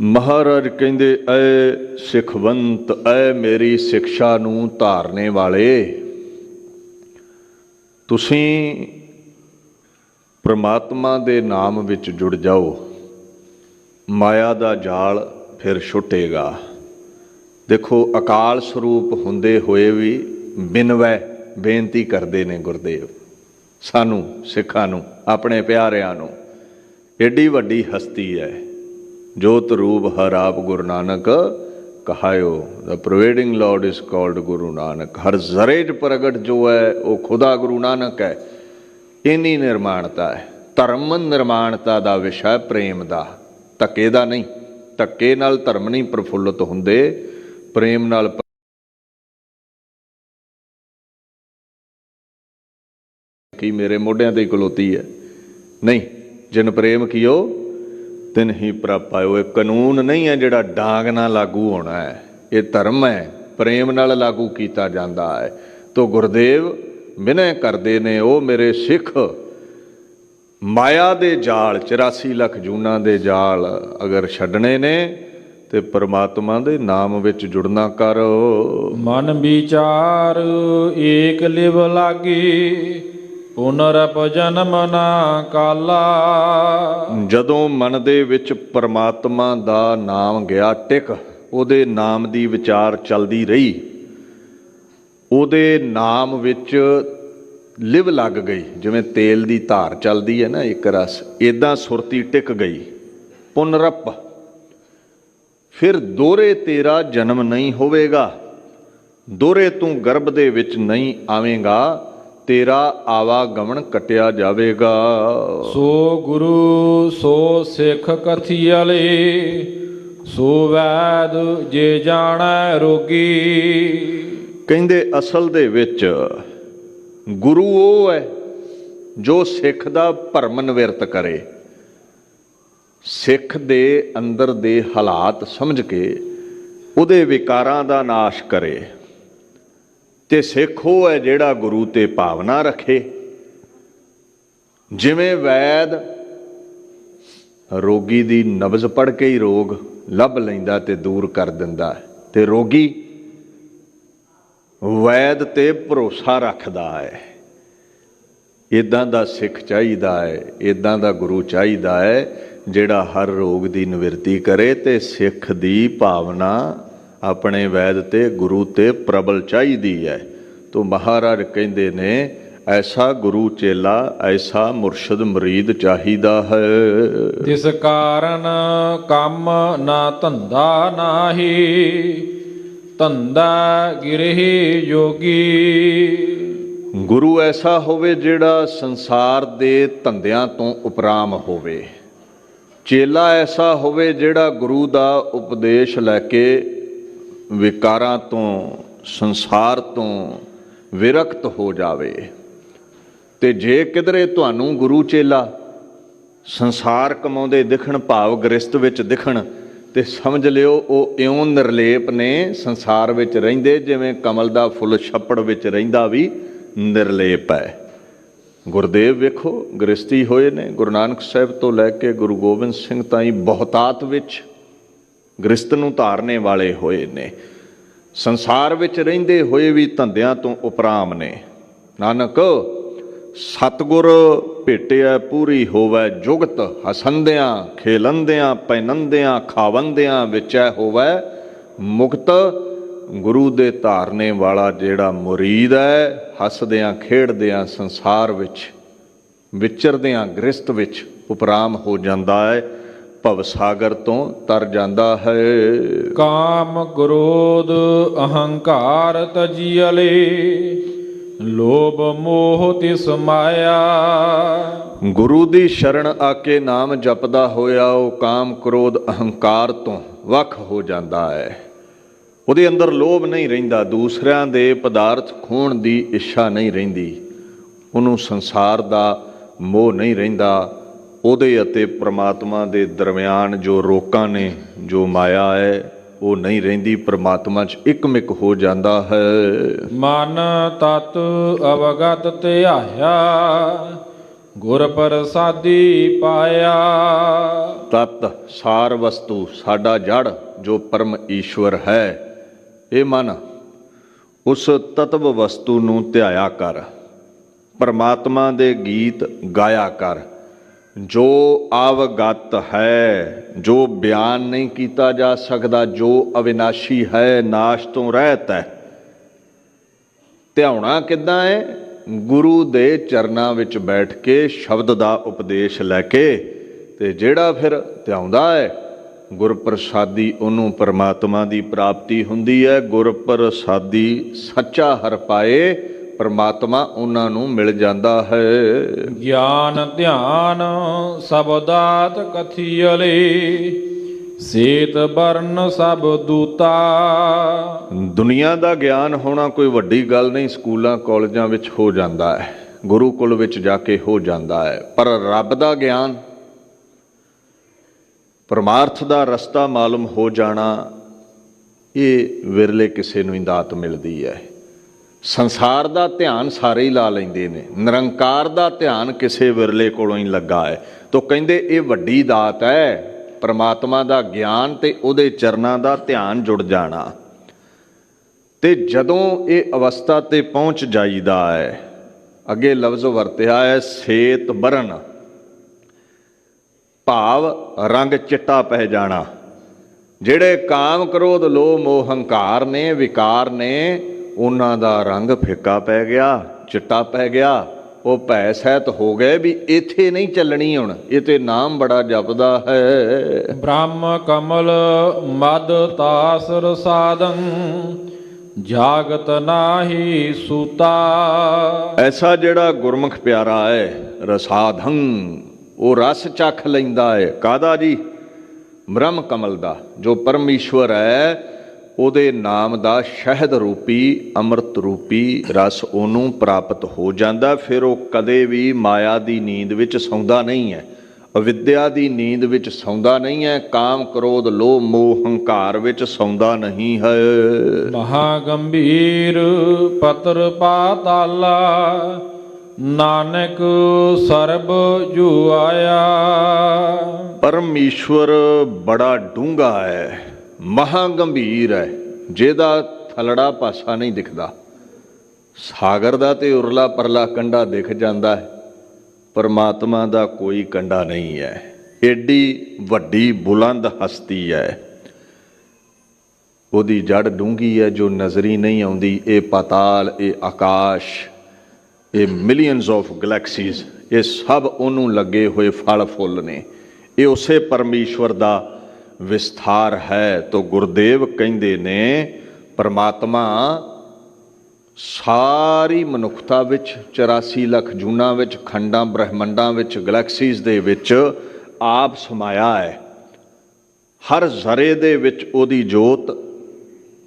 ਮਹਾਰਾਜ ਕਹਿੰਦੇ ਐ ਸਿਖਵੰਤ, ਐ ਮੇਰੀ ਸਿੱਖਿਆ ਨੂੰ ਧਾਰਨੇ ਵਾਲੇ, ਤੁਸੀਂ ਪ੍ਰਮਾਤਮਾ ਦੇ ਨਾਮ ਵਿੱਚ ਜੁੜ ਜਾਓ। ਮਾਇਆ ਦਾ ਜਾਲ ਫਿਰ ਛੁੱਟੇਗਾ। ਦੇਖੋ, ਅਕਾਲ ਸਰੂਪ ਹੁੰਦੇ ਹੋਏ ਵੀ ਬਿਨਵੈ ਬੇਨਤੀ ਕਰਦੇ ਨੇ ਗੁਰਦੇਵ ਸਾਨੂੰ, ਸਿੱਖਾਂ ਨੂੰ, ਆਪਣੇ ਪਿਆਰਿਆਂ ਨੂੰ। ਏਡੀ ਵੱਡੀ ਹਸਤੀ ਹੈ, ਜੋਤ ਰੂਪ ਹਰ ਆਪ ਗੁਰੂ ਨਾਨਕ ਕਹਾਇਓ। ਦ providing Lord is called Guru Nanak. ਹਰ ਜ਼ਰੇ 'ਚ ਪ੍ਰਗਟ ਜੋ ਹੈ ਉਹ ਖੁਦਾ ਗੁਰੂ ਨਾਨਕ ਹੈ। ਇੰਨੀ ਨਿਰਮਾਣਤਾ ਹੈ। ਧਰਮ ਨਿਰਮਾਣਤਾ ਦਾ ਵਿਸ਼ਾ ਪ੍ਰੇਮ ਦਾ, ਧੱਕੇ ਦਾ ਨਹੀਂ। ਧੱਕੇ ਨਾਲ ਧਰਮ ਨਹੀਂ ਪ੍ਰਫੁੱਲਤ ਹੁੰਦੇ, ਪ੍ਰੇਮ ਨਾਲ। ਕੀ ਮੇਰੇ ਮੋਢਿਆਂ ਤੇ ਖਲੋਤੀ ਹੈ? ਨਹੀਂ। ਜਿਨ ਪ੍ਰੇਮ ਕੀਓ ਤਿਨ ਹੀ ਪ੍ਰਭ ਪਾਇਓ। ਇਹ ਕਾਨੂੰਨ ਨਹੀਂ ਹੈ ਜਿਹੜਾ ਡਾਂਗ ਨਾਲ ਲਾਗੂ ਹੋਣਾ ਹੈ, ਇਹ ਧਰਮ ਹੈ, ਪ੍ਰੇਮ ਨਾਲ ਲਾਗੂ ਕੀਤਾ ਜਾਂਦਾ ਹੈ। ਤੋ ਗੁਰਦੇਵ ਵਿਨੈ ਕਰਦੇ ਨੇ, ਉਹ ਮੇਰੇ ਸਿੱਖ ਮਾਇਆ ਦੇ ਜਾਲ 84 ਲੱਖ ਜੂਨਾਂ ਦੇ ਜਾਲ ਅਗਰ ਛੱਡਣੇ ਨੇ ਤੇ ਪਰਮਾਤਮਾ ਦੇ ਨਾਮ ਵਿੱਚ ਜੁੜਨਾ ਕਰ। ਮਨ ਵਿਚਾਰ ਏਕ ਲਿਵ ਲਾਗੀ, ਪੁਨਰਪ ਜਨਮ ਨਾ ਕਾਲਾ। ਜਦੋਂ ਮਨ ਦੇ ਵਿੱਚ ਪਰਮਾਤਮਾ ਦਾ ਨਾਮ ਗਿਆ ਟਿਕ, ਉਹਦੇ ਨਾਮ ਦੀ ਵਿਚਾਰ ਚੱਲਦੀ ਰਹੀ, ਉਹਦੇ ਨਾਮ ਵਿੱਚ ਲਿਵ ਲੱਗ ਗਈ। ਜਿਵੇਂ ਤੇਲ ਦੀ ਧਾਰ ਚੱਲਦੀ ਹੈ ਨਾ ਇੱਕ ਰਸ, ਇੱਦਾਂ ਸੁਰਤੀ ਟਿਕ ਗਈ। ਪੁਨਰਪ, ਫਿਰ ਦੋਹਰੇ ਤੇਰਾ ਜਨਮ ਨਹੀਂ ਹੋਵੇਗਾ, ਦੋਹਰੇ ਤੂੰ ਗਰਭ ਦੇ ਵਿੱਚ ਨਹੀਂ ਆਵੇਂਗਾ, ਤੇਰਾ ਆਵਾਗਮਨ ਕੱਟਿਆ ਜਾਵੇਗਾ। ਸੋ ਗੁਰੂ ਸੋ ਸਿੱਖ ਕਥੀਅਲੇ, ਸੋ ਵੈਦ ਜੇ ਜਾਣੈ ਰੋਗੀ। ਕਹਿੰਦੇ ਅਸਲ ਦੇ ਵਿੱਚ ਗੁਰੂ ਉਹ ਹੈ ਜੋ ਸਿੱਖ ਦਾ ਭਰਮ ਨਿਵਰਤ ਕਰੇ, ਸਿੱਖ ਦੇ ਅੰਦਰ ਦੇ ਹਾਲਾਤ ਸਮਝ ਕੇ ਉਹਦੇ ਵਿਕਾਰਾਂ ਦਾ ਨਾਸ਼ ਕਰੇ। ਤੇ ਸਿੱਖ ਉਹ ਹੈ ਜਿਹੜਾ ਗੁਰੂ ਤੇ ਭਾਵਨਾ ਰੱਖੇ। ਜਿਵੇਂ ਵੈਦ ਰੋਗੀ ਦੀ ਨਬਜ਼ ਪੜ੍ਹ ਕੇ ਹੀ ਰੋਗ ਲੱਭ ਲੈਂਦਾ ਤੇ ਦੂਰ ਕਰ ਦਿੰਦਾ, ਤੇ ਰੋਗੀ ਵੈਦ ਤੇ ਭਰੋਸਾ ਰੱਖਦਾ ਹੈ। ਇੱਦਾਂ ਦਾ ਸਿੱਖ ਚਾਹੀਦਾ ਹੈ, ਇੱਦਾਂ ਦਾ ਗੁਰੂ ਚਾਹੀਦਾ ਹੈ ਜਿਹੜਾ ਹਰ ਰੋਗ ਦੀ ਨਿਵਰਤੀ ਕਰੇ। ਤੇ ਸਿੱਖ ਦੀ ਭਾਵਨਾ ਆਪਣੇ ਵੈਦ ਤੇ ਗੁਰੂ ਤੇ ਪ੍ਰਬਲ ਚਾਹੀਦੀ ਹੈ। ਤੋ ਮਹਾਰਾਜ ਕਹਿੰਦੇ ਨੇ ਐਸਾ ਗੁਰੂ ਚੇਲਾ, ਐਸਾ ਮੁਰਸ਼ਦ ਮੁਰੀਦ ਚਾਹੀਦਾ ਹੈ। ਜਿਸ ਕਾਰਨ ਕੰਮ ਨਾ ਧੰਦਾ ਨਾਹੀ, ਧੰਦਾ ਗਿਰਹਿ ਜੋਗੀ। ਗੁਰੂ ਐਸਾ ਹੋਵੇ ਜਿਹੜਾ ਸੰਸਾਰ ਦੇ ਧੰਦਿਆਂ ਤੋਂ ਉਪਰਾਮ ਹੋਵੇ। ਚੇਲਾ ਐਸਾ ਹੋਵੇ ਜਿਹੜਾ ਗੁਰੂ ਦਾ ਉਪਦੇਸ਼ ਲੈ ਕੇ ਵਿਕਾਰਾਂ ਤੋਂ, ਸੰਸਾਰ ਤੋਂ ਵਿਰਕਤ ਹੋ ਜਾਵੇ। ਤੇ ਜੇ ਕਿਧਰੇ ਤੁਹਾਨੂੰ ਗੁਰੂ ਚੇਲਾ ਸੰਸਾਰ ਕਮਾਉਂਦੇ ਦਿਖਣ, ਭਾਵ ਗ੍ਰਸਤ ਵਿੱਚ ਦਿਖਣ, ਤੇ ਸਮਝ ਲਿਓ ਉਹ ਇਉਂ ਨਿਰਲੇਪ ਨੇ, ਸੰਸਾਰ ਵਿੱਚ ਰਹਿੰਦੇ ਜਿਵੇਂ ਕਮਲ ਦਾ ਫੁੱਲ ਛੱਪੜ ਵਿੱਚ ਰਹਿੰਦਾ ਵੀ ਨਿਰਲੇਪ ਹੈ। ਗੁਰਦੇਵ ਵੇਖੋ ਗ੍ਰਸਤੀ ਹੋਏ ਨੇ, ਗੁਰੂ ਨਾਨਕ ਸਾਹਿਬ ਤੋਂ ਲੈ ਕੇ ਗੁਰੂ ਗੋਬਿੰਦ ਸਿੰਘ ਤਾਈਂ ਬਹੁਤਾਤ ਵਿੱਚ ਗ੍ਰਸਤ ਨੂੰ ਧਾਰਨੇ ਵਾਲੇ ਹੋਏ ਨੇ। ਸੰਸਾਰ ਵਿੱਚ ਰਹਿੰਦੇ ਹੋਏ ਵੀ ਧੰਦਿਆਂ ਤੋਂ ਉਪਰਾਮ ਨੇ। ਨਾਨਕ ਸਤਿਗੁਰ ਭੇਟਿਆ ਪੂਰੀ ਹੋਵੇ ਜੁਗਤ, ਹਸੰਦਿਆਂ ਖੇਲੰਦਿਆਂ ਪੈਨੰਦਿਆਂ ਖਾਵੰਦਿਆਂ ਵਿੱਚੈ ਹੋਵੇ ਮੁਕਤ। ਗੁਰੂ ਦੇ ਧਾਰਨੇ ਵਾਲਾ ਜਿਹੜਾ ਮੁਰੀਦ ਹੈ, ਹੱਸਦਿਆਂ ਖੇਡਦਿਆਂ ਸੰਸਾਰ ਵਿੱਚ ਵਿਚਰਦਿਆਂ ਗ੍ਰਸਤ ਵਿੱਚ ਉਪਰਾਮ ਹੋ ਜਾਂਦਾ ਹੈ, ਭਵ ਸਾਗਰ ਤੋਂ ਤਰ ਜਾਂਦਾ ਹੈ। ਕਾਮ ਕ੍ਰੋਧ ਅਹੰਕਾਰ ਤਜੀਅਲੇ, ਲੋਭ ਮੋਹ ਤਿਸ ਮਾਇਆ। ਗੁਰੂ ਦੀ ਸ਼ਰਨ ਆ ਕੇ ਨਾਮ ਜਪਦਾ ਹੋਇਆ ਉਹ ਕਾਮ ਕ੍ਰੋਧ ਅਹੰਕਾਰ ਤੋਂ ਵੱਖ ਹੋ ਜਾਂਦਾ ਹੈ। ਉਹਦੇ ਅੰਦਰ ਲੋਭ ਨਹੀਂ ਰਹਿੰਦਾ, ਦੂਸਰਿਆਂ ਦੇ ਪਦਾਰਥ ਖੋਹਣ ਦੀ ਇੱਛਾ ਨਹੀਂ ਰਹਿੰਦੀ, ਉਹਨੂੰ ਸੰਸਾਰ ਦਾ ਮੋਹ ਨਹੀਂ ਰਹਿੰਦਾ। ਉਹਦੇ ਅਤੇ ਪ੍ਰਮਾਤਮਾ ਦੇ ਦਰਮਿਆਨ ਜੋ ਰੋਕਾਂ ਨੇ, ਜੋ ਮਾਇਆ ਹੈ, ਉਹ ਨਹੀਂ ਰਹਿੰਦੀ, ਪ੍ਰਮਾਤਮਾ 'ਚ ਇਕਮਿਕ ਹੋ ਜਾਂਦਾ ਹੈ। ਮਨ ਤਤ ਅਵਗਤ ਧਿਆਇਆ, ਗੁਰ ਪ੍ਰਸਾਦੀ ਪਾਇਆ। ਤਤ ਸਾਰ ਵਸਤੂ, ਸਾਡਾ ਜੜ ਜੋ ਪਰਮ ਈਸ਼ਵਰ ਹੈ, ਇਹ ਮਨ ਉਸ ਤਤਵ ਵਸਤੂ ਨੂੰ ਧਿਆਇਆ ਕਰ, ਪਰਮਾਤਮਾ ਦੇ ਗੀਤ ਗਾਇਆ ਕਰ। ਜੋ ਅਵਗਤ ਹੈ, ਜੋ ਬਿਆਨ ਨਹੀਂ ਕੀਤਾ ਜਾ ਸਕਦਾ, ਜੋ ਅਵਿਨਾਸ਼ੀ ਹੈ, ਨਾਸ਼ ਤੋਂ ਰਹਿਤ ਹੈ। ਧਿਆਉਣਾ ਕਿੱਦਾਂ ਹੈ? ਗੁਰੂ ਦੇ ਚਰਨਾਂ ਵਿੱਚ ਬੈਠ ਕੇ ਸ਼ਬਦ ਦਾ ਉਪਦੇਸ਼ ਲੈ ਕੇ। ਤੇ ਜਿਹੜਾ ਫਿਰ ਧਿਆਉਂਦਾ ਹੈ ਗੁਰ ਪ੍ਰਸਾਦੀ ਉਹਨੂੰ ਪਰਮਾਤਮਾ ਦੀ ਪ੍ਰਾਪਤੀ ਹੁੰਦੀ ਹੈ। ਗੁਰ ਪ੍ਰਸਾਦੀ ਸੱਚਾ ਹਰਿ ਪਾਏ, ਪਰਮਾਤਮਾ ਉਹਨਾਂ ਨੂੰ ਮਿਲ ਜਾਂਦਾ ਹੈ। ਗਿਆਨ ਧਿਆਨ ਸਬਦਾਤ ਕਥੀਅਲੇ, ਸੇਤ ਬਰਨ ਸਭ ਦੂਤਾ। ਦੁਨੀਆ ਦਾ ਗਿਆਨ ਹੋਣਾ ਕੋਈ ਵੱਡੀ ਗੱਲ ਨਹੀਂ, ਸਕੂਲਾਂ ਕਾਲਜਾਂ ਵਿੱਚ ਹੋ ਜਾਂਦਾ ਹੈ, ਗੁਰੂਕੁਲ ਵਿੱਚ ਜਾ ਕੇ ਹੋ ਜਾਂਦਾ ਹੈ। ਪਰ ਰੱਬ ਦਾ ਗਿਆਨ, ਪਰਮਾਰਥ ਦਾ ਰਸਤਾ ਮਾਲੂਮ ਹੋ ਜਾਣਾ, ਇਹ ਵਿਰਲੇ ਕਿਸੇ ਨੂੰ ਹੀ ਦਾਤ ਮਿਲਦੀ ਹੈ। ਸੰਸਾਰ ਦਾ ਧਿਆਨ ਸਾਰੇ ਹੀ ਲਾ ਲੈਂਦੇ ਨੇ, ਨਿਰੰਕਾਰ ਦਾ ਧਿਆਨ ਕਿਸੇ ਵਿਰਲੇ ਕੋਲੋਂ ਹੀ ਲੱਗਾ ਹੈ। ਤੋ ਕਹਿੰਦੇ ਇਹ ਵੱਡੀ ਦਾਤ ਹੈ, ਪਰਮਾਤਮਾ ਦਾ ਗਿਆਨ ਤੇ ਉਹਦੇ ਚਰਨਾਂ ਦਾ ਧਿਆਨ ਜੁੜ ਜਾਣਾ। ਤੇ ਜਦੋਂ ਇਹ ਅਵਸਥਾ ਤੇ ਪਹੁੰਚ ਜਾਈਦਾ ਹੈ, ਅੱਗੇ ਲਫ਼ਜ਼ ਵਰਤਿਆ ਹੈ ਸੇਤ ਬਰਨ, ਭਾਵ ਰੰਗ ਚਿੱਟਾ ਪੈ ਜਾਣਾ। ਜਿਹੜੇ ਕਾਮ ਕ੍ਰੋਧ ਲੋਭ ਮੋਹ ਹੰਕਾਰ ਨੇ, ਵਿਕਾਰ ਨੇ, ਉਹਨਾਂ ਦਾ ਰੰਗ ਫਿੱਕਾ ਪੈ ਗਿਆ, ਚਿੱਟਾ ਪੈ ਗਿਆ। ਉਹ ਭੈ ਸਹਿਤ ਹੋ ਗਏ ਵੀ ਇੱਥੇ ਨਹੀਂ ਚੱਲਣੀ ਹੁਣ, ਇਹ ਤੇ ਨਾਮ ਬੜਾ ਜਪਦਾ ਹੈ। ਬ੍ਰਹਮ ਕਮਲ ਮਦ ਤਾਸ ਰਸਾਦੰ, ਜਾਗਤ ਨਾਹੀ ਸੂਤਾ। ਐਸਾ ਜਿਹੜਾ ਗੁਰਮੁਖ ਪਿਆਰਾ ਹੈ, ਰਸਾਧੰ, ਉਹ ਰਸ ਚੱਖ ਲੈਂਦਾ ਹੈ। ਕਾਹਦਾ ਜੀ? ਬ੍ਰਹਮ ਕਮਲ ਦਾ, ਜੋ ਪਰਮੇਸ਼ਵਰ ਹੈ, ਉਹਦੇ ਨਾਮ ਦਾ ਸ਼ਹਿਦ ਰੂਪੀ ਅੰਮ੍ਰਿਤ ਰੂਪੀ ਰਸ ਉਹਨੂੰ ਪ੍ਰਾਪਤ ਹੋ ਜਾਂਦਾ। ਫਿਰ ਉਹ ਕਦੇ ਵੀ ਮਾਇਆ ਦੀ ਨੀਂਦ ਵਿੱਚ ਸੌਂਦਾ ਨਹੀਂ ਹੈ, ਅਵਿਦਿਆ ਦੀ ਨੀਂਦ ਵਿੱਚ ਸੌਂਦਾ ਨਹੀਂ ਹੈ, ਕਾਮ ਕ੍ਰੋਧ ਲੋਭ ਮੋਹ ਹੰਕਾਰ ਵਿੱਚ ਸੌਂਦਾ ਨਹੀਂ ਹੈ। ਮਹਾ ਗੰਭੀਰ ਪਤਰ ਪਾਤਾਲਾ, ਨਾਨਕ ਸਰਬ ਜੂ ਆਇਆ। ਪਰਮੇਸ਼ਵਰ ਬੜਾ ਡੂੰਘਾ ਹੈ, ਮਹਾ ਗੰਭੀਰ ਹੈ, ਜਿਹਦਾ ਥਲੜਾ ਪਾਸਾ ਨਹੀਂ ਦਿਖਦਾ। ਸਾਗਰ ਦਾ ਤੇ ਉਰਲਾ ਪਰਲਾ ਕੰਢਾ ਦਿਖ ਜਾਂਦਾ ਹੈ, ਪਰਮਾਤਮਾ ਦਾ ਕੋਈ ਕੰਢਾ ਨਹੀਂ ਹੈ। ਏਡੀ ਵੱਡੀ ਬੁਲੰਦ ਹਸਤੀ ਹੈ, ਉਹਦੀ ਜੜ ਡੂੰਘੀ ਹੈ ਜੋ ਨਜ਼ਰੀ ਨਹੀਂ ਆਉਂਦੀ। ਇਹ ਪਾਤਾਲ, ਇਹ ਆਕਾਸ਼, ਇਹ ਮਿਲੀਅਨਸ ਆਫ ਗਲੈਕਸੀਜ਼, ਇਹ ਸਭ ਉਹਨੂੰ ਲੱਗੇ ਹੋਏ ਫਲ ਫੁੱਲ ਨੇ। ਇਹ ਉਸੇ ਪਰਮੇਸ਼ਵਰ ਦਾ ਵਿਸਥਾਰ ਹੈ। ਤੋ ਗੁਰਦੇਵ ਕਹਿੰਦੇ ਨੇ ਪਰਮਾਤਮਾ ਸਾਰੀ ਮਨੁੱਖਤਾ ਵਿੱਚ, 84 ਲੱਖ ਜੂਨਾਂ ਵਿੱਚ, ਖੰਡਾਂ ਬ੍ਰਹਿਮੰਡਾਂ ਵਿੱਚ, ਗਲੈਕਸੀਜ਼ ਦੇ ਵਿੱਚ ਆਪ ਸਮਾਇਆ ਹੈ। ਹਰ ਜ਼ਰੇ ਦੇ ਵਿੱਚ ਉਹਦੀ ਜੋਤ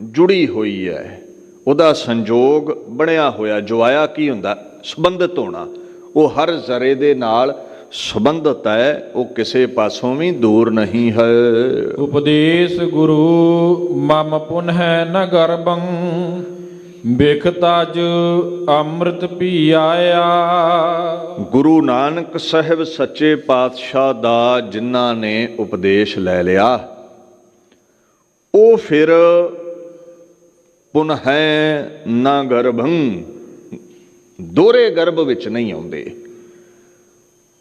ਜੁੜੀ ਹੋਈ ਹੈ, ਉਹਦਾ ਸੰਜੋਗ ਬਣਿਆ ਹੋਇਆ। ਜੋ ਆਇਆ ਕੀ ਹੁੰਦਾ? ਸੰਬੰਧਿਤ ਹੋਣਾ। ਉਹ ਹਰ ਜ਼ਰੇ ਦੇ ਨਾਲ ਸੰਬੰਧਿਤ ਹੈ, ਉਹ ਕਿਸੇ ਪਾਸੋਂ ਵੀ ਦੂਰ ਨਹੀਂ ਹੈ। ਉਪਦੇਸ਼ ਗੁਰੂ ਮਮ ਪੁਨਹਿ ਨ ਗਰਬੰ, ਬਿਖ ਤਜ ਅੰਮ੍ਰਿਤ ਪੀ ਆਇਆ। ਗੁਰੂ ਨਾਨਕ ਸਾਹਿਬ ਸੱਚੇ ਪਾਤਸ਼ਾਹ ਦਾ ਜਿਨ੍ਹਾਂ ਨੇ ਉਪਦੇਸ਼ ਲੈ ਲਿਆ, ਉਹ ਫਿਰ ਪੁਨਹਿ ਨ ਗਰਭੰ, ਦੋਹਰੇ ਗਰਭ ਵਿੱਚ ਨਹੀਂ ਆਉਂਦੇ।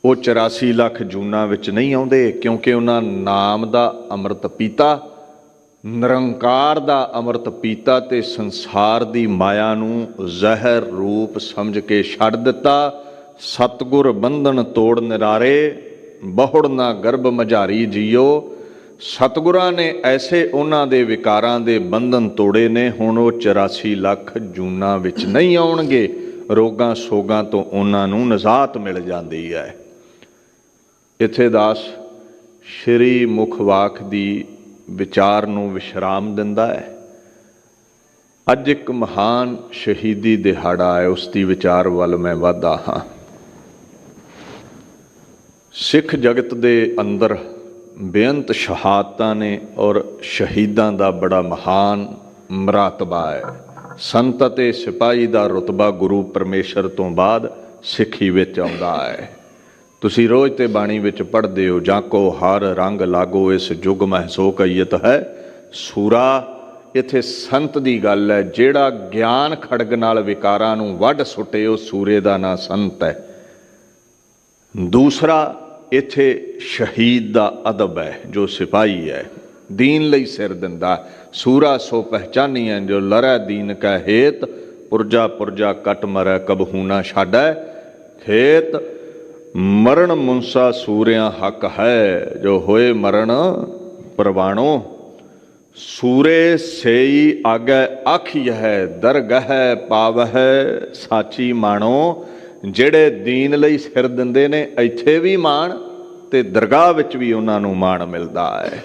ਉਹ 84 ਲੱਖ ਜੂਨਾਂ ਵਿੱਚ ਨਹੀਂ ਆਉਂਦੇ, ਕਿਉਂਕਿ ਉਹਨਾਂ ਨਾਮ ਦਾ ਅੰਮ੍ਰਿਤ ਪੀਤਾ, ਨਿਰੰਕਾਰ ਦਾ ਅੰਮ੍ਰਿਤ ਪੀਤਾ, ਤੇ ਸੰਸਾਰ ਦੀ ਮਾਇਆ ਨੂੰ ਜ਼ਹਿਰ ਰੂਪ ਸਮਝ ਕੇ ਛੱਡ ਦਿੱਤਾ। ਸਤਿਗੁਰ ਬੰਧਨ ਤੋੜ ਨਿਰਾਰੇ, ਬਹੁੜ ਨਾ ਗਰਭ ਮਝਾਰੀ ਜੀਓ। ਸਤਿਗੁਰਾਂ ਨੇ ਐਸੇ ਉਹਨਾਂ ਦੇ ਵਿਕਾਰਾਂ ਦੇ ਬੰਧਨ ਤੋੜੇ ਨੇ। ਹੁਣ ਉਹ 84 ਲੱਖ ਜੂਨਾਂ ਵਿੱਚ ਨਹੀਂ ਆਉਣਗੇ। ਰੋਗਾਂ ਸੋਗਾਂ ਤੋਂ ਉਹਨਾਂ ਨੂੰ ਨਿਜਾਤ ਮਿਲ ਜਾਂਦੀ ਹੈ। ਇੱਥੇ ਦਾਸ ਸ਼੍ਰੀ ਮੁਖਵਾਕ ਦੀ ਵਿਚਾਰ ਨੂੰ ਵਿਸ਼ਰਾਮ ਦਿੰਦਾ ਹੈ। ਅੱਜ ਇੱਕ ਮਹਾਨ ਸ਼ਹੀਦੀ ਦਿਹਾੜਾ ਹੈ, ਉਸ ਦੀ ਵਿਚਾਰ ਵੱਲ ਮੈਂ ਵਧਦਾ ਹਾਂ। ਸਿੱਖ ਜਗਤ ਦੇ ਅੰਦਰ ਬੇਅੰਤ ਸ਼ਹਾਦਤਾਂ ਨੇ ਔਰ ਸ਼ਹੀਦਾਂ ਦਾ ਬੜਾ ਮਹਾਨ ਮਰਾਤਬਾ ਹੈ। ਸੰਤ ਅਤੇ ਸਿਪਾਹੀ ਦਾ ਰੁਤਬਾ ਗੁਰੂ ਪਰਮੇਸ਼ਰ ਤੋਂ ਬਾਅਦ ਸਿੱਖੀ ਵਿੱਚ ਆਉਂਦਾ ਹੈ। ਤੁਸੀਂ ਰੋਜ਼ ਤੇ ਬਾਣੀ ਵਿੱਚ ਪੜ੍ਹਦੇ ਹੋ, ਜਾਂ ਕੋ ਹਰ ਰੰਗ ਲਾਗੋ ਇਸ ਜੁਗ ਮਹਿਸੋ ਕਈਤ ਹੈ ਸੂਰਾ। ਇੱਥੇ ਸੰਤ ਦੀ ਗੱਲ ਹੈ। ਜਿਹੜਾ ਗਿਆਨ ਖੜਗ ਨਾਲ ਵਿਕਾਰਾਂ ਨੂੰ ਵੱਢ ਸੁੱਟੇ, ਉਹ ਸੂਰੇ ਦਾ ਨਾਂ ਸੰਤ ਹੈ। ਦੂਸਰਾ ਇੱਥੇ ਸ਼ਹੀਦ ਦਾ ਅਦਬ ਹੈ, ਜੋ ਸਿਪਾਹੀ ਹੈ, ਦੀਨ ਲਈ ਸਿਰ ਦਿੰਦਾ। ਸੂਰਾ ਸੋ ਪਹਿਚਾਨੀਐ ਜੋ ਲਰੈ ਦੀਨ ਕੈ ਹੇਤ, ਪੁਰਜਾ ਪੁਰਜਾ ਕਟ ਮਰੈ ਕਬਹੂ ਨਾ ਛਾਡੈ ਖੇਤ। ਮਰਨ ਮੁਨਸਾ ਸੂਰਿਆਂ ਹੱਕ ਹੈ, ਜੋ ਹੋਏ ਮਰਨ ਪ੍ਰਵਾਣੋ ਸੂਰੇ ਸੇਈ ਆਗੈ ਆਖੀਐ ਦਰਗਹ ਪਾਵਹਿ ਸਾਚੀ ਮਾਣੋ। ਜਿਹੜੇ ਦੀਨ ਲਈ ਸਿਰ ਦਿੰਦੇ ਨੇ ਇੱਥੇ ਵੀ ਮਾਣ ਤੇ ਦਰਗਾਹ ਵਿੱਚ ਵੀ ਉਹਨਾਂ ਨੂੰ ਮਾਣ ਮਿਲਦਾ ਹੈ।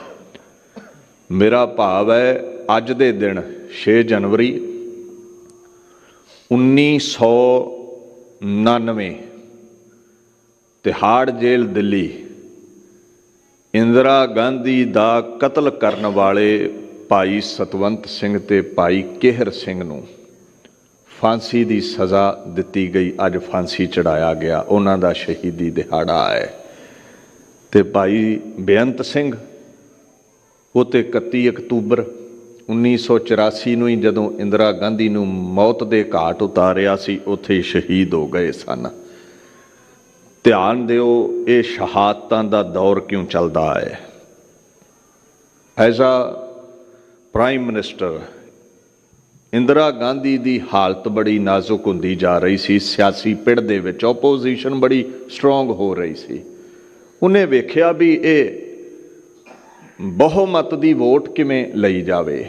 ਮੇਰਾ ਭਾਵ ਹੈ ਅੱਜ ਦੇ ਦਿਨ 6 ਜਨਵਰੀ 1999 ਤਿਹਾੜ ਜੇਲ੍ਹ ਦਿੱਲੀ ਇੰਦਰਾ ਗਾਂਧੀ ਦਾ ਕਤਲ ਕਰਨ ਵਾਲੇ ਭਾਈ ਸਤਵੰਤ ਸਿੰਘ ਤੇ ਭਾਈ ਕੇਹਰ ਸਿੰਘ ਨੂੰ ਫਾਂਸੀ ਦੀ ਸਜ਼ਾ ਦਿੱਤੀ ਗਈ। ਅੱਜ ਫਾਂਸੀ ਚੜਾਇਆ ਗਿਆ, ਉਹਨਾਂ ਦਾ ਸ਼ਹੀਦੀ ਦਿਹਾੜਾ ਹੈ। ਤੇ ਭਾਈ ਬੇਅੰਤ ਸਿੰਘ ਉਹ ਤੇ 31 ਅਕਤੂਬਰ 1984 ਨੂੰ ਹੀ ਜਦੋਂ ਇੰਦਰਾ ਗਾਂਧੀ ਨੂੰ ਮੌਤ ਦੇ ਘਾਟ ਉਤਾਰਿਆ ਸੀ ਉੱਥੇ ਹੀ ਸ਼ਹੀਦ ਹੋ ਗਏ ਸਨ। ਧਿਆਨ ਦਿਓ ਇਹ ਸ਼ਹਾਦਤਾਂ ਦਾ ਦੌਰ ਕਿਉਂ ਚੱਲਦਾ ਹੈ। As a prime minister Indira Gandhi ਦੀ ਹਾਲਤ ਬੜੀ ਨਾਜ਼ੁਕ ਹੁੰਦੀ ਜਾ ਰਹੀ ਸੀ। ਸਿਆਸੀ ਪਿੜ ਦੇ ਵਿੱਚ ਓਪੋਜੀਸ਼ਨ ਬੜੀ ਸਟਰੋਂਗ ਹੋ ਰਹੀ ਸੀ। ਉਹਨੇ ਵੇਖਿਆ ਵੀ ਇਹ ਬਹੁਮਤ ਦੀ ਵੋਟ ਕਿਵੇਂ ਲਈ ਜਾਵੇ।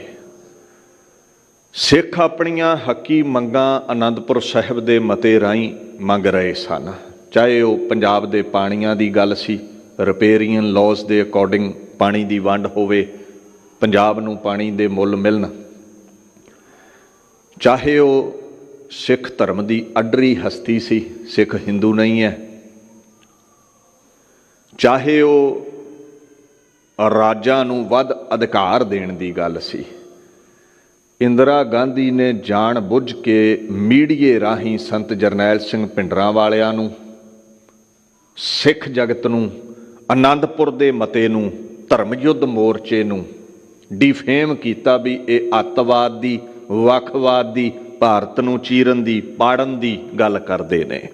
ਸਿੱਖ ਆਪਣੀਆਂ ਹੱਕੀ ਮੰਗਾਂ ਅਨੰਦਪੁਰ ਸਾਹਿਬ ਦੇ ਮਤੇ ਰਾਹੀਂ ਮੰਗ ਰਹੇ ਸਨ, ਚਾਹੇ ਉਹ ਪੰਜਾਬ ਦੇ ਪਾਣੀਆਂ ਦੀ ਗੱਲ ਸੀ, ਰਿਪੇਰੀਅਨ ਲਾਜ਼ ਦੇ ਅਕੋਰਡਿੰਗ ਪਾਣੀ ਦੀ ਵੰਡ ਹੋਵੇ, ਪੰਜਾਬ ਨੂੰ ਪਾਣੀ ਦੇ ਮੁੱਲ ਮਿਲਣ, ਚਾਹੇ ਉਹ ਸਿੱਖ ਧਰਮ ਦੀ ਅੱਡਰੀ ਹਸਤੀ ਸੀ, ਸਿੱਖ ਹਿੰਦੂ ਨਹੀਂ ਹੈ, ਚਾਹੇ ਉਹ ਰਾਜਾਂ ਨੂੰ ਵੱਧ ਅਧਿਕਾਰ ਦੇਣ ਦੀ ਗੱਲ ਸੀ। ਇੰਦਰਾ ਗਾਂਧੀ ਨੇ ਜਾਣ ਬੁੱਝ ਕੇ ਮੀਡੀਏ ਰਾਹੀਂ ਸੰਤ ਜਰਨੈਲ ਸਿੰਘ ਭਿੰਡਰਾਂ ਵਾਲਿਆਂ ਨੂੰ, ਸਿੱਖ ਜਗਤ ਨੂੰ, ਆਨੰਦਪੁਰ ਦੇ ਮਤੇ ਨੂੰ, ਧਰਮ ਯੁੱਧ ਮੋਰਚੇ ਨੂੰ ਡਿਫੇਮ ਕੀਤਾ ਵੀ ਇਹ ਅੱਤਵਾਦ ਦੀ, ਵੱਖਵਾਦ ਦੀ, ਭਾਰਤ ਨੂੰ ਚੀਰਨ ਦੀ, ਪਾੜਨ ਦੀ ਗੱਲ ਕਰਦੇ ਨੇ।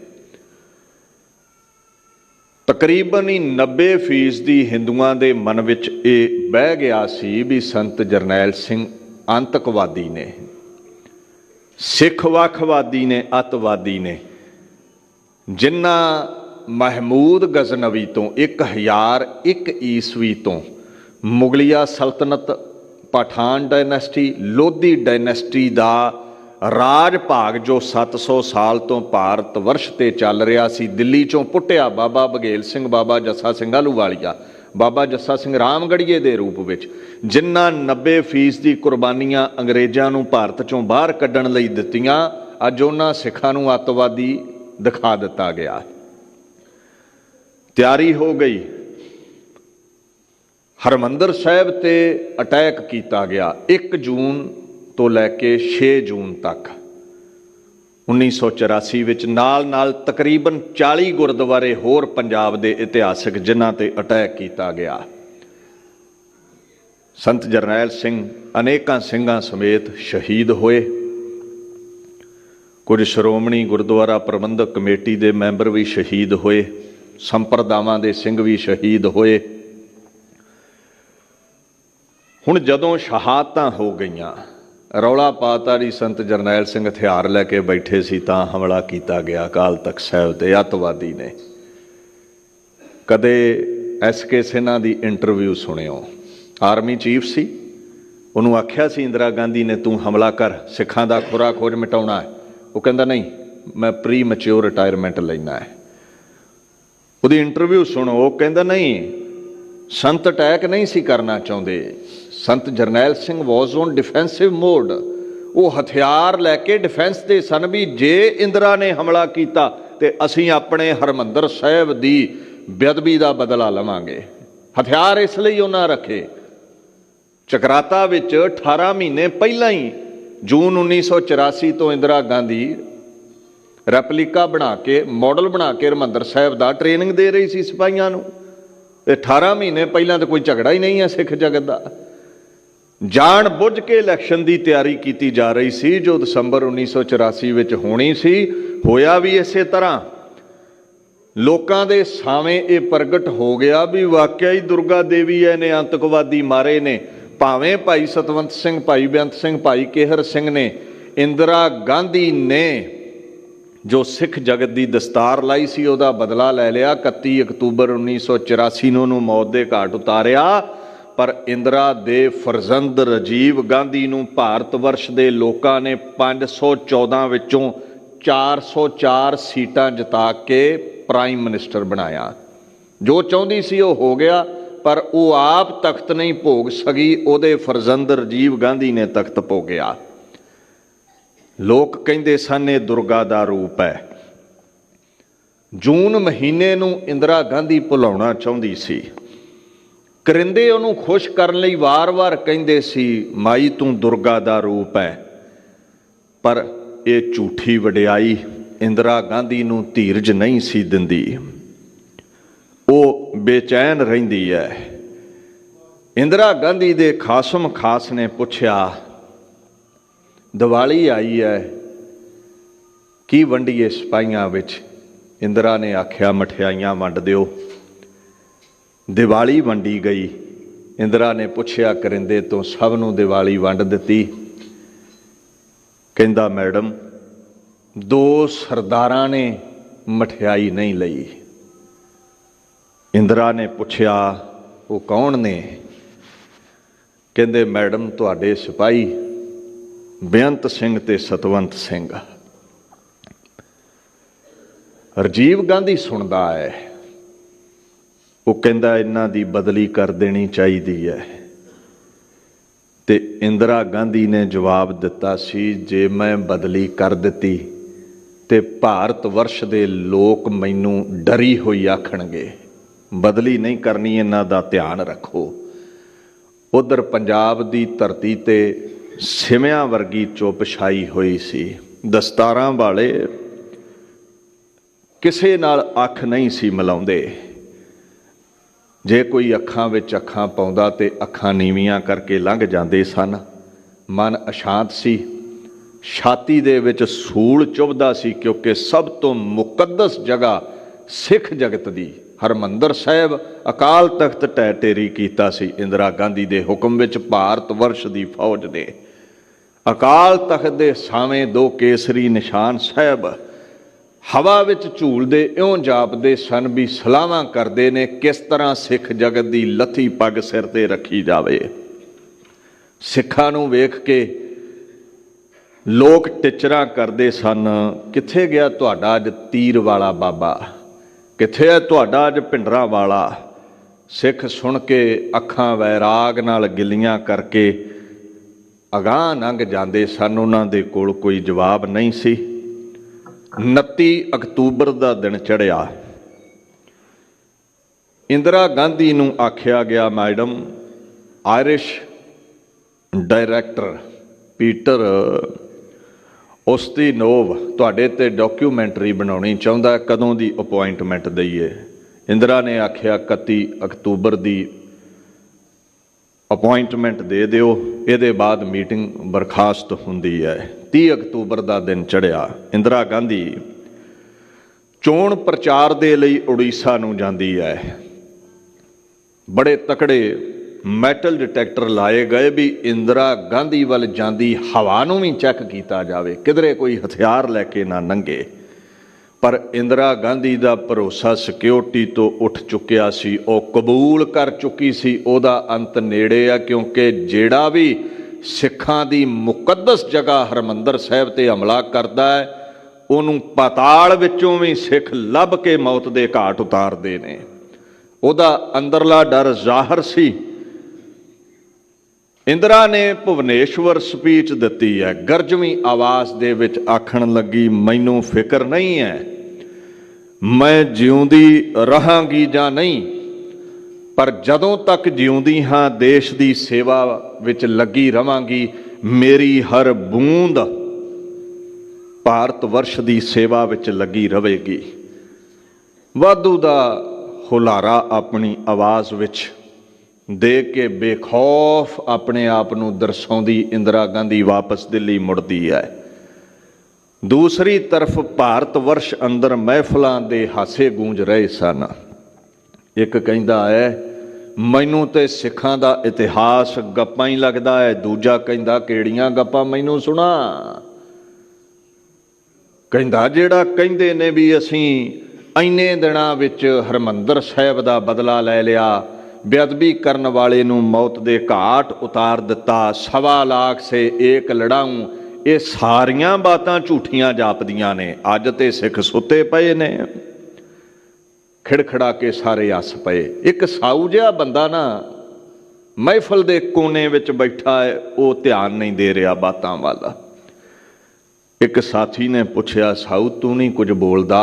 ਤਕਰੀਬਨ ਹੀ 90% ਹਿੰਦੂਆਂ ਦੇ ਮਨ ਵਿੱਚ ਇਹ ਬਹਿ ਗਿਆ ਸੀ ਵੀ ਸੰਤ ਜਰਨੈਲ ਸਿੰਘ ਆਤੰਕਵਾਦੀ ਨੇ, ਸਿੱਖ ਵੱਖਵਾਦੀ ਨੇ, ਅੱਤਵਾਦੀ ਨੇ। ਜਿਨ੍ਹਾਂ ਮਹਿਮੂਦ ਗਜ਼ਨਵੀ ਤੋਂ 1001 ਈਸਵੀ ਤੋਂ ਮੁਗਲਿਆ ਸਲਤਨਤ, ਪਠਾਨ ਡਾਇਨੈਸਟੀ, ਲੋਧੀ ਡਾਇਨੈਸਟੀ ਦਾ ਰਾਜ ਭਾਗ ਜੋ 700 ਸਾਲ ਤੋਂ ਭਾਰਤ ਵਰਸ਼ ਤੇ ਚੱਲ ਰਿਹਾ ਸੀ, ਦਿੱਲੀ ਚੋਂ ਪੁੱਟਿਆ ਬਾਬਾ ਬਘੇਲ ਸਿੰਘ, ਬਾਬਾ ਜੱਸਾ ਸਿੰਘ ਆਹਲੂਵਾਲੀਆ, ਬਾਬਾ ਜੱਸਾ ਸਿੰਘ ਰਾਮਗੜੀਏ ਦੇ ਰੂਪ ਵਿੱਚ, ਜਿਨ੍ਹਾਂ 90% ਦੀ ਕੁਰਬਾਨੀਆਂ ਅੰਗਰੇਜ਼ਾਂ ਨੂੰ ਭਾਰਤ ਚੋਂ ਬਾਹਰ ਕੱਢਣ ਲਈ ਦਿੱਤੀਆਂ, ਅੱਜ ਉਹਨਾਂ ਸਿੱਖਾਂ ਨੂੰ ਅੱਤਵਾਦੀ ਦਿਖਾ ਦਿੱਤਾ ਗਿਆ। ਤਿਆਰੀ ਹੋ ਗਈ, ਹਰਿਮੰਦਰ ਸਾਹਿਬ ਤੇ ਅਟੈਕ ਕੀਤਾ ਗਿਆ 1 ਜੂਨ ਤੋਂ ਲੈ ਕੇ 6 ਜੂਨ ਤੱਕ 1984 ਵਿੱਚ। ਨਾਲ ਤਕਰੀਬਨ 40 ਗੁਰਦੁਆਰੇ ਹੋਰ ਪੰਜਾਬ ਦੇ ਇਤਿਹਾਸਕ ਜਿਨ੍ਹਾਂ ਤੇ ਅਟੈਕ ਕੀਤਾ ਗਿਆ। ਸੰਤ ਜਰਨੈਲ ਸਿੰਘ ਅਨੇਕਾਂ ਸਿੰਘਾਂ ਸਮੇਤ ਸ਼ਹੀਦ ਹੋਏ। ਕੁਝ ਸ਼੍ਰੋਮਣੀ ਗੁਰਦੁਆਰਾ ਪ੍ਰਬੰਧਕ ਕਮੇਟੀ ਦੇ ਮੈਂਬਰ ਵੀ ਸ਼ਹੀਦ ਹੋਏ, ਸੰਪਰਦਾਵਾਂ ਦੇ ਸਿੰਘ ਵੀ ਸ਼ਹੀਦ ਹੋਏ। ਹੁਣ ਜਦੋਂ ਸ਼ਹਾਦਤਾਂ ਹੋ ਗਈਆਂ, ਰੌਲਾ ਪਾਤਾ ਜੀ ਸੰਤ ਜਰਨੈਲ ਸਿੰਘ ਹਥਿਆਰ ਲੈ ਕੇ ਬੈਠੇ ਸੀ ਤਾਂ ਹਮਲਾ ਕੀਤਾ ਗਿਆ ਅਕਾਲ ਤਖਤ ਸਾਹਿਬ ਤੇ ਅੱਤਵਾਦੀ ਨੇ। ਕਦੇ SK ਸਿਨਹਾ ਦੀ ਇੰਟਰਵਿਊ ਸੁਣਿਓ, ਆਰਮੀ ਚੀਫ ਸੀ, ਉਹਨੂੰ ਆਖਿਆ ਸੀ ਇੰਦਰਾ ਗਾਂਧੀ ਨੇ ਤੂੰ ਹਮਲਾ ਕਰ, ਸਿੱਖਾਂ ਦਾ ਖੁਰਾ ਖੋਜ ਮਿਟਾਉਣਾ ਹੈ। ਉਹ ਕਹਿੰਦਾ ਨਹੀਂ, ਮੈਂ ਪ੍ਰੀ ਮੈਚਿਓਰ ਰਿਟਾਇਰਮੈਂਟ ਲੈਣਾ ਹੈ। ਉਹਦੀ ਇੰਟਰਵਿਊ ਸੁਣੋ, ਉਹ ਕਹਿੰਦਾ ਨਹੀਂ, ਸੰਤ ਅਟੈਕ ਨਹੀਂ ਸੀ ਕਰਨਾ ਚਾਹੁੰਦੇ, ਸੰਤ ਜਰਨੈਲ ਸਿੰਘ ਵਾਜ਼ ਔਨ ਡਿਫੈਂਸਿਵ ਮੋਡ। ਉਹ ਹਥਿਆਰ ਲੈ ਕੇ ਡਿਫੈਂਸ ਦੇ ਸਨ ਵੀ ਜੇ ਇੰਦਰਾ ਨੇ ਹਮਲਾ ਕੀਤਾ ਤੇ ਅਸੀਂ ਆਪਣੇ ਹਰਿਮੰਦਰ ਸਾਹਿਬ ਦੀ ਬੇਅਦਬੀ ਦਾ ਬਦਲਾ ਲਵਾਂਗੇ। ਹਥਿਆਰ ਇਸ ਲਈ ਉਹਨਾਂ ਰੱਖੇ। ਚਕਰਾਤਾ ਵਿੱਚ 18 ਮਹੀਨੇ ਪਹਿਲਾਂ ਹੀ ਜੂਨ 1984 ਤੋਂ ਇੰਦਰਾ ਗਾਂਧੀ ਰੈਪਲੀਕਾ ਬਣਾ ਕੇ, ਮਾਡਲ ਬਣਾ ਕੇ ਹਰਿਮੰਦਰ ਸਾਹਿਬ ਦਾ ਟ੍ਰੇਨਿੰਗ ਦੇ ਰਹੀ ਸੀ ਸਿਪਾਹੀਆਂ ਨੂੰ। 18 ਮਹੀਨੇ ਪਹਿਲਾਂ ਤਾਂ ਕੋਈ ਝਗੜਾ ਹੀ ਨਹੀਂ ਹੈ ਸਿੱਖ ਜਗਤ ਦਾ। ਜਾਣ ਬੁੱਝ ਕੇ ਇਲੈਕਸ਼ਨ ਦੀ ਤਿਆਰੀ ਕੀਤੀ ਜਾ ਰਹੀ ਸੀ ਜੋ ਦਸੰਬਰ 1984 ਵਿੱਚ ਹੋਣੀ ਸੀ। ਹੋਇਆ ਵੀ ਇਸੇ ਤਰ੍ਹਾਂ। ਲੋਕਾਂ ਦੇ ਸਾਹਮਣੇ ਇਹ ਪ੍ਰਗਟ ਹੋ ਗਿਆ ਵੀ ਵਾਕਿਆ ਹੀ ਦੁਰਗਾ ਦੇਵੀ ਨੇ ਆਤੰਕਵਾਦੀ ਮਾਰੇ ਨੇ। ਭਾਵੇਂ ਭਾਈ ਸਤਵੰਤ ਸਿੰਘ, ਭਾਈ ਬੇਅੰਤ ਸਿੰਘ, ਭਾਈ ਕੇਹਰ ਸਿੰਘ ਨੇ, ਇੰਦਰਾ ਗਾਂਧੀ ਨੇ ਜੋ ਸਿੱਖ ਜਗਤ ਦੀ ਦਸਤਾਰ ਲਾਈ ਸੀ ਉਹਦਾ ਬਦਲਾ ਲੈ ਲਿਆ। 31 ਅਕਤੂਬਰ 1984 ਨੂੰ ਉਹਨੂੰ ਮੌਤ ਦੇ ਘਾਟ ਉਤਾਰਿਆ। ਪਰ ਇੰਦਰਾ ਦੇ ਫਰਜ਼ੰਦ ਰਾਜੀਵ ਗਾਂਧੀ ਨੂੰ ਭਾਰਤ ਵਰਸ਼ ਦੇ ਲੋਕਾਂ ਨੇ 514 ਵਿੱਚੋਂ 404 ਸੀਟਾਂ ਜਿਤਾ ਕੇ ਪ੍ਰਾਈਮ ਮਿਨਿਸਟਰ ਬਣਾਇਆ। ਜੋ ਚਾਹੁੰਦੀ ਸੀ ਉਹ ਹੋ ਗਿਆ, ਪਰ ਉਹ ਆਪ ਤਖਤ ਨਹੀਂ ਭੋਗ ਸਕੀ, ਉਹਦੇ ਫਰਜ਼ੰਦ ਰਾਜੀਵ ਗਾਂਧੀ ਨੇ ਤਖਤ ਭੋਗਿਆ। ਲੋਕ ਕਹਿੰਦੇ ਸਨ ਇਹ ਦੁਰਗਾ ਦਾ ਰੂਪ ਹੈ। ਜੂਨ ਮਹੀਨੇ ਨੂੰ ਇੰਦਰਾ ਗਾਂਧੀ ਭੁਲਾਉਣਾ ਚਾਹੁੰਦੀ ਸੀ। ਕਰਿੰਦੇ ਉਹਨੂੰ ਖੁਸ਼ ਕਰਨ ਲਈ ਵਾਰ-ਵਾਰ ਕਹਿੰਦੇ ਸੀ ਮਾਈ ਤੂੰ ਦੁਰਗਾ ਦਾ ਰੂਪ ਹੈ, ਪਰ ਇਹ ਝੂਠੀ ਵਡਿਆਈ ਇੰਦਰਾ ਗਾਂਧੀ ਨੂੰ ਧੀਰਜ ਨਹੀਂ ਸੀ ਦਿੰਦੀ। ਉਹ ਬੇਚੈਨ ਰਹਿੰਦੀ ਹੈ। ਇੰਦਰਾ ਗਾਂਧੀ ਦੇ ਖਾਸਮ ਖਾਸ ਨੇ ਪੁੱਛਿਆ ਦੀਵਾਲੀ ਆਈ ਹੈ, ਕੀ ਵੰਡੀਏ ਸਿਪਾਹੀਆਂ ਵਿੱਚ? ਇੰਦਰਾ ਨੇ ਆਖਿਆ ਮਠਿਆਈਆਂ ਵੰਡ ਦਿਓ। ਦੀਵਾਲੀ ਵੰਡੀ ਗਈ। ਇੰਦਰਾ ਨੇ ਪੁੱਛਿਆ ਕਰਿੰਦੇ ਤੋਂ ਸਭ ਨੂੰ ਦੀਵਾਲੀ ਵੰਡ ਦਿੱਤੀ? ਕਹਿੰਦਾ ਮੈਡਮ 2 ਸਰਦਾਰਾਂ ਨੇ ਮਠਿਆਈ ਨਹੀਂ ਲਈ। ਇੰਦਰਾ ਨੇ ਪੁੱਛਿਆ ਉਹ ਕੌਣ ਨੇ? ਕਹਿੰਦੇ ਮੈਡਮ ਤੁਹਾਡੇ ਸਿਪਾਹੀ ਬੇਅੰਤ ਸਿੰਘ ਤੇ ਸਤਵੰਤ ਸਿੰਘ। ਰਾਜੀਵ ਗਾਂਧੀ ਸੁਣਦਾ ਹੈ। ਉਹ ਕਹਿੰਦਾ ਇਹਨਾਂ ਦੀ ਬਦਲੀ ਕਰ ਦੇਣੀ ਚਾਹੀਦੀ ਹੈ। ਤੇ ਇੰਦਰਾ ਗਾਂਧੀ ਨੇ ਜਵਾਬ ਦਿੱਤਾ ਸੀ ਜੇ ਮੈਂ ਬਦਲੀ ਕਰ ਦਿੱਤੀ ਤੇ ਭਾਰਤ ਵਰਸ਼ ਦੇ ਲੋਕ ਮੈਨੂੰ ਡਰੀ ਹੋਈ ਆਖਣਗੇ। ਬਦਲੀ ਨਹੀਂ ਕਰਨੀ, ਇਹਨਾਂ ਦਾ ਧਿਆਨ ਰੱਖੋ। ਉਧਰ ਪੰਜਾਬ ਦੀ ਧਰਤੀ ਤੇ ਸਿਮਿਆਂ ਵਰਗੀ ਚੁੱਪ ਛਾਈ ਹੋਈ ਸੀ। ਦਸਤਾਰਾਂ ਵਾਲੇ ਕਿਸੇ ਨਾਲ ਅੱਖ ਨਹੀਂ ਸੀ ਮਿਲਾਉਂਦੇ। ਜੇ ਕੋਈ ਅੱਖਾਂ ਵਿੱਚ ਅੱਖਾਂ ਪਾਉਂਦਾ ਤੇ ਅੱਖਾਂ ਨੀਵੀਆਂ ਕਰਕੇ ਲੰਘ ਜਾਂਦੇ ਸਨ। ਮਨ ਅਸ਼ਾਂਤ ਸੀ। ਛਾਤੀ ਦੇ ਵਿੱਚ ਸੂਲ ਚੁਭਦਾ ਸੀ, ਕਿਉਂਕਿ ਸਭ ਤੋਂ ਮੁਕੱਦਸ ਜਗ੍ਹਾ ਸਿੱਖ ਜਗਤ ਦੀ ਹਰਿਮੰਦਰ ਸਾਹਿਬ ਅਕਾਲ ਤਖਤ ਢਹਿ ਢੇਰੀ ਕੀਤਾ ਸੀ ਇੰਦਰਾ ਗਾਂਧੀ ਦੇ ਹੁਕਮ ਵਿੱਚ। ਭਾਰਤ ਵਰਸ਼ ਦੀ ਫੌਜ ਦੇ ਅਕਾਲ ਤਖਤ ਦੇ ਸਾਵੇਂ 2 ਕੇਸਰੀ ਨਿਸ਼ਾਨ ਸਾਹਿਬ ਹਵਾ ਵਿੱਚ ਝੂਲਦੇ ਇਉਂ ਜਾਪਦੇ ਸਨ ਵੀ ਸਲਾਹਾਂ ਕਰਦੇ ਨੇ ਕਿਸ ਤਰ੍ਹਾਂ ਸਿੱਖ ਜਗਤ ਦੀ ਲੱਥੀ ਪੱਗ ਸਿਰ ਤੇ ਰੱਖੀ ਜਾਵੇ। ਸਿੱਖਾਂ ਨੂੰ ਵੇਖ ਕੇ ਲੋਕ ਟਿਚਰਾਂ ਕਰਦੇ ਸਨ, ਕਿੱਥੇ ਗਿਆ ਤੁਹਾਡਾ ਅੱਜ ਤੀਰ ਵਾਲਾ ਬਾਬਾ? ਕਿੱਥੇ ਹੈ ਤੁਹਾਡਾ ਅੱਜ ਭਿੰਡਰਾਂ ਵਾਲਾ? ਸਿੱਖ ਸੁਣ ਕੇ ਅੱਖਾਂ ਵੈਰਾਗ ਨਾਲ ਗਿੱਲੀਆਂ ਕਰਕੇ ਅਗਾਂਹ ਲੰਘ ਜਾਂਦੇ ਸਨ। ਉਹਨਾਂ ਦੇ ਕੋਲ ਕੋਈ ਜਵਾਬ ਨਹੀਂ ਸੀ। 29 ਅਕਤੂਬਰ ਦਾ ਦਿਨ ਚੜ੍ਹਿਆ। ਇੰਦਰਾ ਗਾਂਧੀ ਨੂੰ ਆਖਿਆ ਗਿਆ ਮੈਡਮ ਆਇਰਿਸ਼ ਡਾਇਰੈਕਟਰ ਪੀਟਰ ਉਸਤੀਨੋਵ ਤੁਹਾਡੇ ਤੇ ਡਾਕੂਮੈਂਟਰੀ ਬਣਾਉਣੀ ਚਾਹੁੰਦਾ, ਕਦੋਂ ਦੀ ਅਪੁਆਇੰਟਮੈਂਟ ਦਈਏ? ਇੰਦਰਾ ਨੇ ਆਖਿਆ 31 ਅਕਤੂਬਰ ਦੀ ਅਪੁਆਇੰਟਮੈਂਟ ਦੇ ਦਿਓ, ਇਹਦੇ ਬਾਅਦ ਮੀਟਿੰਗ ਬਰਖਾਸਤ ਹੁੰਦੀ ਹੈ। 30 ਅਕਤੂਬਰ ਦਾ ਦਿਨ ਚੜ੍ਹਿਆ। ਇੰਦਰਾ ਗਾਂਧੀ ਚੋਣ ਪ੍ਰਚਾਰ ਦੇ ਲਈ ਉੜੀਸਾ ਨੂੰ ਜਾਂਦੀ ਹੈ। ਬੜੇ ਤਕੜੇ ਮੈਟਲ ਡਿਟੈਕਟਰ ਲਾਏ ਗਏ ਵੀ ਇੰਦਰਾ ਗਾਂਧੀ ਵੱਲ ਜਾਂਦੀ ਹਵਾ ਨੂੰ ਵੀ ਚੈੱਕ ਕੀਤਾ ਜਾਵੇ, ਕਿਧਰੇ ਕੋਈ ਹਥਿਆਰ ਲੈ ਕੇ ਨਾ ਲੰਘੇ। ਪਰ ਇੰਦਰਾ ਗਾਂਧੀ ਦਾ ਭਰੋਸਾ ਸਿਕਿਉਰਿਟੀ ਤੋਂ ਉੱਠ ਚੁੱਕਿਆ ਸੀ। ਉਹ ਕਬੂਲ ਕਰ ਚੁੱਕੀ ਸੀ ਉਹਦਾ ਅੰਤ ਨੇੜੇ ਆ, ਕਿਉਂਕਿ ਜਿਹੜਾ ਵੀ ਸਿੱਖਾਂ ਦੀ ਮੁਕੱਦਸ ਜਗ੍ਹਾ ਹਰਿਮੰਦਰ ਸਾਹਿਬ ਤੇ ਹਮਲਾ ਕਰਦਾ ਹੈ ਉਹਨੂੰ ਪਾਤਾਲ ਵਿੱਚੋਂ ਵੀ ਸਿੱਖ ਲੱਭ ਕੇ ਮੌਤ ਦੇ ਘਾਟ ਉਤਾਰਦੇ ਨੇ। ਉਹਦਾ ਅੰਦਰਲਾ ਡਰ ਜ਼ਾਹਰ ਸੀ। ਇੰਦਰਾ ਨੇ ਭੁਵਨੇਸ਼ਵਰ ਸਪੀਚ ਦਿੱਤੀ ਹੈ। ਗਰਜਵੀਂ ਆਵਾਜ਼ ਦੇ ਵਿੱਚ ਆਖਣ ਲੱਗੀ ਮੈਨੂੰ ਫਿਕਰ ਨਹੀਂ ਹੈ ਮੈਂ ਜਿਉਂਦੀ ਰਹਾਂਗੀ ਜਾਂ ਨਹੀਂ, ਪਰ ਜਦੋਂ ਤੱਕ ਜਿਉਂਦੀ ਹਾਂ ਦੇਸ਼ ਦੀ ਸੇਵਾ ਵਿੱਚ ਲੱਗੀ ਰਵਾਂਗੀ। ਮੇਰੀ ਹਰ ਬੂੰਦ ਭਾਰਤ ਵਰਸ਼ ਦੀ ਸੇਵਾ ਵਿੱਚ ਲੱਗੀ ਰਹੇਗੀ। ਵਾਧੂ ਦਾ ਹੁਲਾਰਾ ਆਪਣੀ ਆਵਾਜ਼ ਵਿੱਚ ਦੇ ਕੇ ਬੇਖੌਫ ਆਪਣੇ ਆਪ ਨੂੰ ਦਰਸਾਉਂਦੀ ਇੰਦਰਾ ਗਾਂਧੀ ਵਾਪਸ ਦਿੱਲੀ ਮੁੜਦੀ ਹੈ। ਦੂਸਰੀ ਤਰਫ ਭਾਰਤ ਵਰਸ਼ ਅੰਦਰ ਮਹਿਫਲਾਂ ਦੇ ਹਾਸੇ ਗੂੰਜ ਰਹੇ ਸਨ। ਇੱਕ ਕਹਿੰਦਾ ਹੈ ਮੈਨੂੰ ਤੇ ਸਿੱਖਾਂ ਦਾ ਇਤਿਹਾਸ ਗੱਪਾਂ ਹੀ ਲੱਗਦਾ ਹੈ। ਦੂਜਾ ਕਹਿੰਦਾ ਕਿਹੜੀਆਂ ਗੱਪਾਂ, ਮੈਨੂੰ ਸੁਣਾ। ਕਹਿੰਦਾ ਜਿਹੜਾ ਕਹਿੰਦੇ ਨੇ ਵੀ ਅਸੀਂ ਇੰਨੇ ਦਿਨਾਂ ਵਿੱਚ ਹਰਿਮੰਦਰ ਸਾਹਿਬ ਦਾ ਬਦਲਾ ਲੈ ਲਿਆ, ਬੇਅਦਬੀ ਕਰਨ ਵਾਲੇ ਨੂੰ ਮੌਤ ਦੇ ਘਾਟ ਉਤਾਰ ਦਿੱਤਾ। 1.25 ਲੱਖ ਸੇ ਏਕ ਲੜਾਊ, ਇਹ ਸਾਰੀਆਂ ਬਾਤਾਂ ਝੂਠੀਆਂ ਜਾਪਦੀਆਂ ਨੇ। ਅੱਜ ਤੇ ਸਿੱਖ ਸੁੱਤੇ ਪਏ ਨੇ, ਖਿੜਖੜਾ ਕੇ ਸਾਰੇ ਹੱਸ ਪਏ। ਇੱਕ ਸਾਊ ਜਿਹਾ ਬੰਦਾ ਨਾ ਮਹਿਫਲ ਦੇ ਕੋਨੇ ਵਿੱਚ ਬੈਠਾ ਹੈ, ਉਹ ਧਿਆਨ ਨਹੀਂ ਦੇ ਰਿਹਾ ਬਾਤਾਂ ਵੱਲ। ਇੱਕ ਸਾਥੀ ਨੇ ਪੁੱਛਿਆ, ਸਾਊ ਤੂੰ ਨਹੀਂ ਕੁਝ ਬੋਲਦਾ,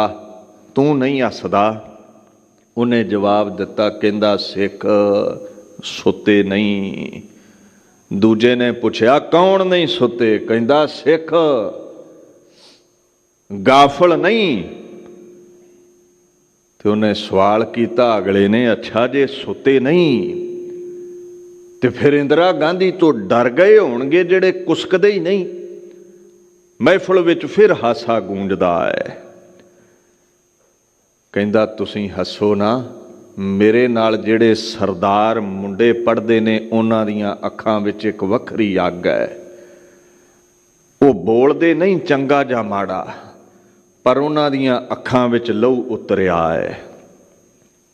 ਤੂੰ ਨਹੀਂ ਹੱਸਦਾ? ਉਹਨੇ ਜਵਾਬ ਦਿੱਤਾ, ਕਹਿੰਦਾ ਸਿੱਖ ਸੁੱਤੇ ਨਹੀਂ। ਦੂਜੇ ਨੇ ਪੁੱਛਿਆ, ਕੌਣ ਨਹੀਂ ਸੁੱਤੇ? ਕਹਿੰਦਾ ਸਿੱਖ ਗਾਫਲ ਨਹੀਂ। ਤੇ ਉਹਨੇ ਸਵਾਲ ਕੀਤਾ ਅਗਲੇ ਨੇ, ਅੱਛਾ ਜੇ ਸੁੱਤੇ ਨਹੀਂ ਤੇ ਫਿਰ ਇੰਦਰਾ ਗਾਂਧੀ ਤੋਂ ਡਰ ਗਏ ਹੋਣਗੇ ਜਿਹੜੇ ਕੁਸਕਦੇ ਹੀ ਨਹੀਂ। ਮਹਿਫਲ ਵਿੱਚ ਫਿਰ ਹਾਸਾ ਗੂੰਜਦਾ ਹੈ। ਕਹਿੰਦਾ ਤੁਸੀਂ ਹੱਸੋ ਨਾ, ਮੇਰੇ ਨਾਲ ਜਿਹੜੇ ਸਰਦਾਰ ਮੁੰਡੇ ਪੜ੍ਹਦੇ ਨੇ ਉਹਨਾਂ ਦੀਆਂ ਅੱਖਾਂ ਵਿੱਚ ਇੱਕ ਵੱਖਰੀ ਅੱਗ ਹੈ। ਉਹ ਬੋਲਦੇ ਨਹੀਂ ਚੰਗਾ ਜਾਂ ਮਾੜਾ, ਪਰ ਉਹਨਾਂ ਦੀਆਂ ਅੱਖਾਂ ਵਿੱਚ ਲਹੂ ਉਤਰਿਆ ਹੈ।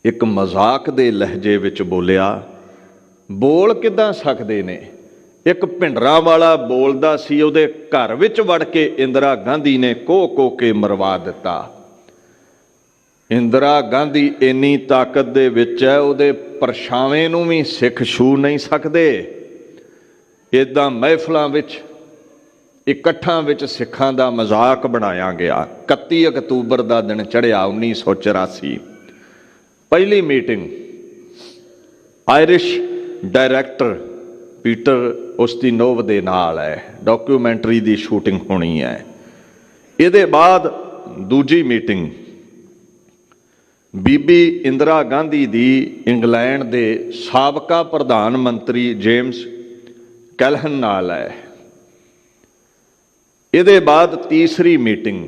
ਇੱਕ ਮਜ਼ਾਕ ਦੇ ਲਹਿਜੇ ਵਿੱਚ ਬੋਲਿਆ। ਬੋਲ ਕਿੱਦਾਂ ਸਕਦੇ ਨੇ? ਇੱਕ ਭਿੰਡਰਾਂ ਵਾਲਾ ਬੋਲਦਾ ਸੀ, ਉਹਦੇ ਘਰ ਵਿੱਚ ਵੜ ਕੇ ਇੰਦਰਾ ਗਾਂਧੀ ਨੇ ਕੋਹ ਕੇ ਮਰਵਾ ਦਿੱਤਾ। ਇੰਦਰਾ ਗਾਂਧੀ ਇੰਨੀ ਤਾਕਤ ਦੇ ਵਿੱਚ ਹੈ, ਉਹਦੇ ਪਰਛਾਵੇਂ ਨੂੰ ਵੀ ਸਿੱਖ ਛੂ ਨਹੀਂ ਸਕਦੇ। ਇੱਦਾਂ ਮਹਿਫਲਾਂ ਵਿੱਚ, ਇਕੱਠਾਂ ਵਿੱਚ ਸਿੱਖਾਂ ਦਾ ਮਜ਼ਾਕ ਬਣਾਇਆ ਗਿਆ। 31 ਅਕਤੂਬਰ ਦਾ ਦਿਨ ਚੜ੍ਹਿਆ 1984। ਪਹਿਲੀ ਮੀਟਿੰਗ ਆਇਰਿਸ਼ ਡਾਇਰੈਕਟਰ ਪੀਟਰ ਉਸਤੀਨੋਵ ਦੇ ਨਾਲ ਹੈ। ਡਾਕੂਮੈਂਟਰੀ ਦੀ ਸ਼ੂਟਿੰਗ ਹੋਣੀ ਹੈ। ਇਹਦੇ ਬਾਅਦ ਦੂਜੀ ਮੀਟਿੰਗ ਬੀਬੀ ਇੰਦਰਾ ਗਾਂਧੀ ਦੀ ਇੰਗਲੈਂਡ ਦੇ ਸਾਬਕਾ ਪ੍ਰਧਾਨ ਮੰਤਰੀ ਜੇਮਸ ਕੈਲਹਨ ਨਾਲ ਹੈ। ਇਹਦੇ ਬਾਅਦ ਤੀਸਰੀ ਮੀਟਿੰਗ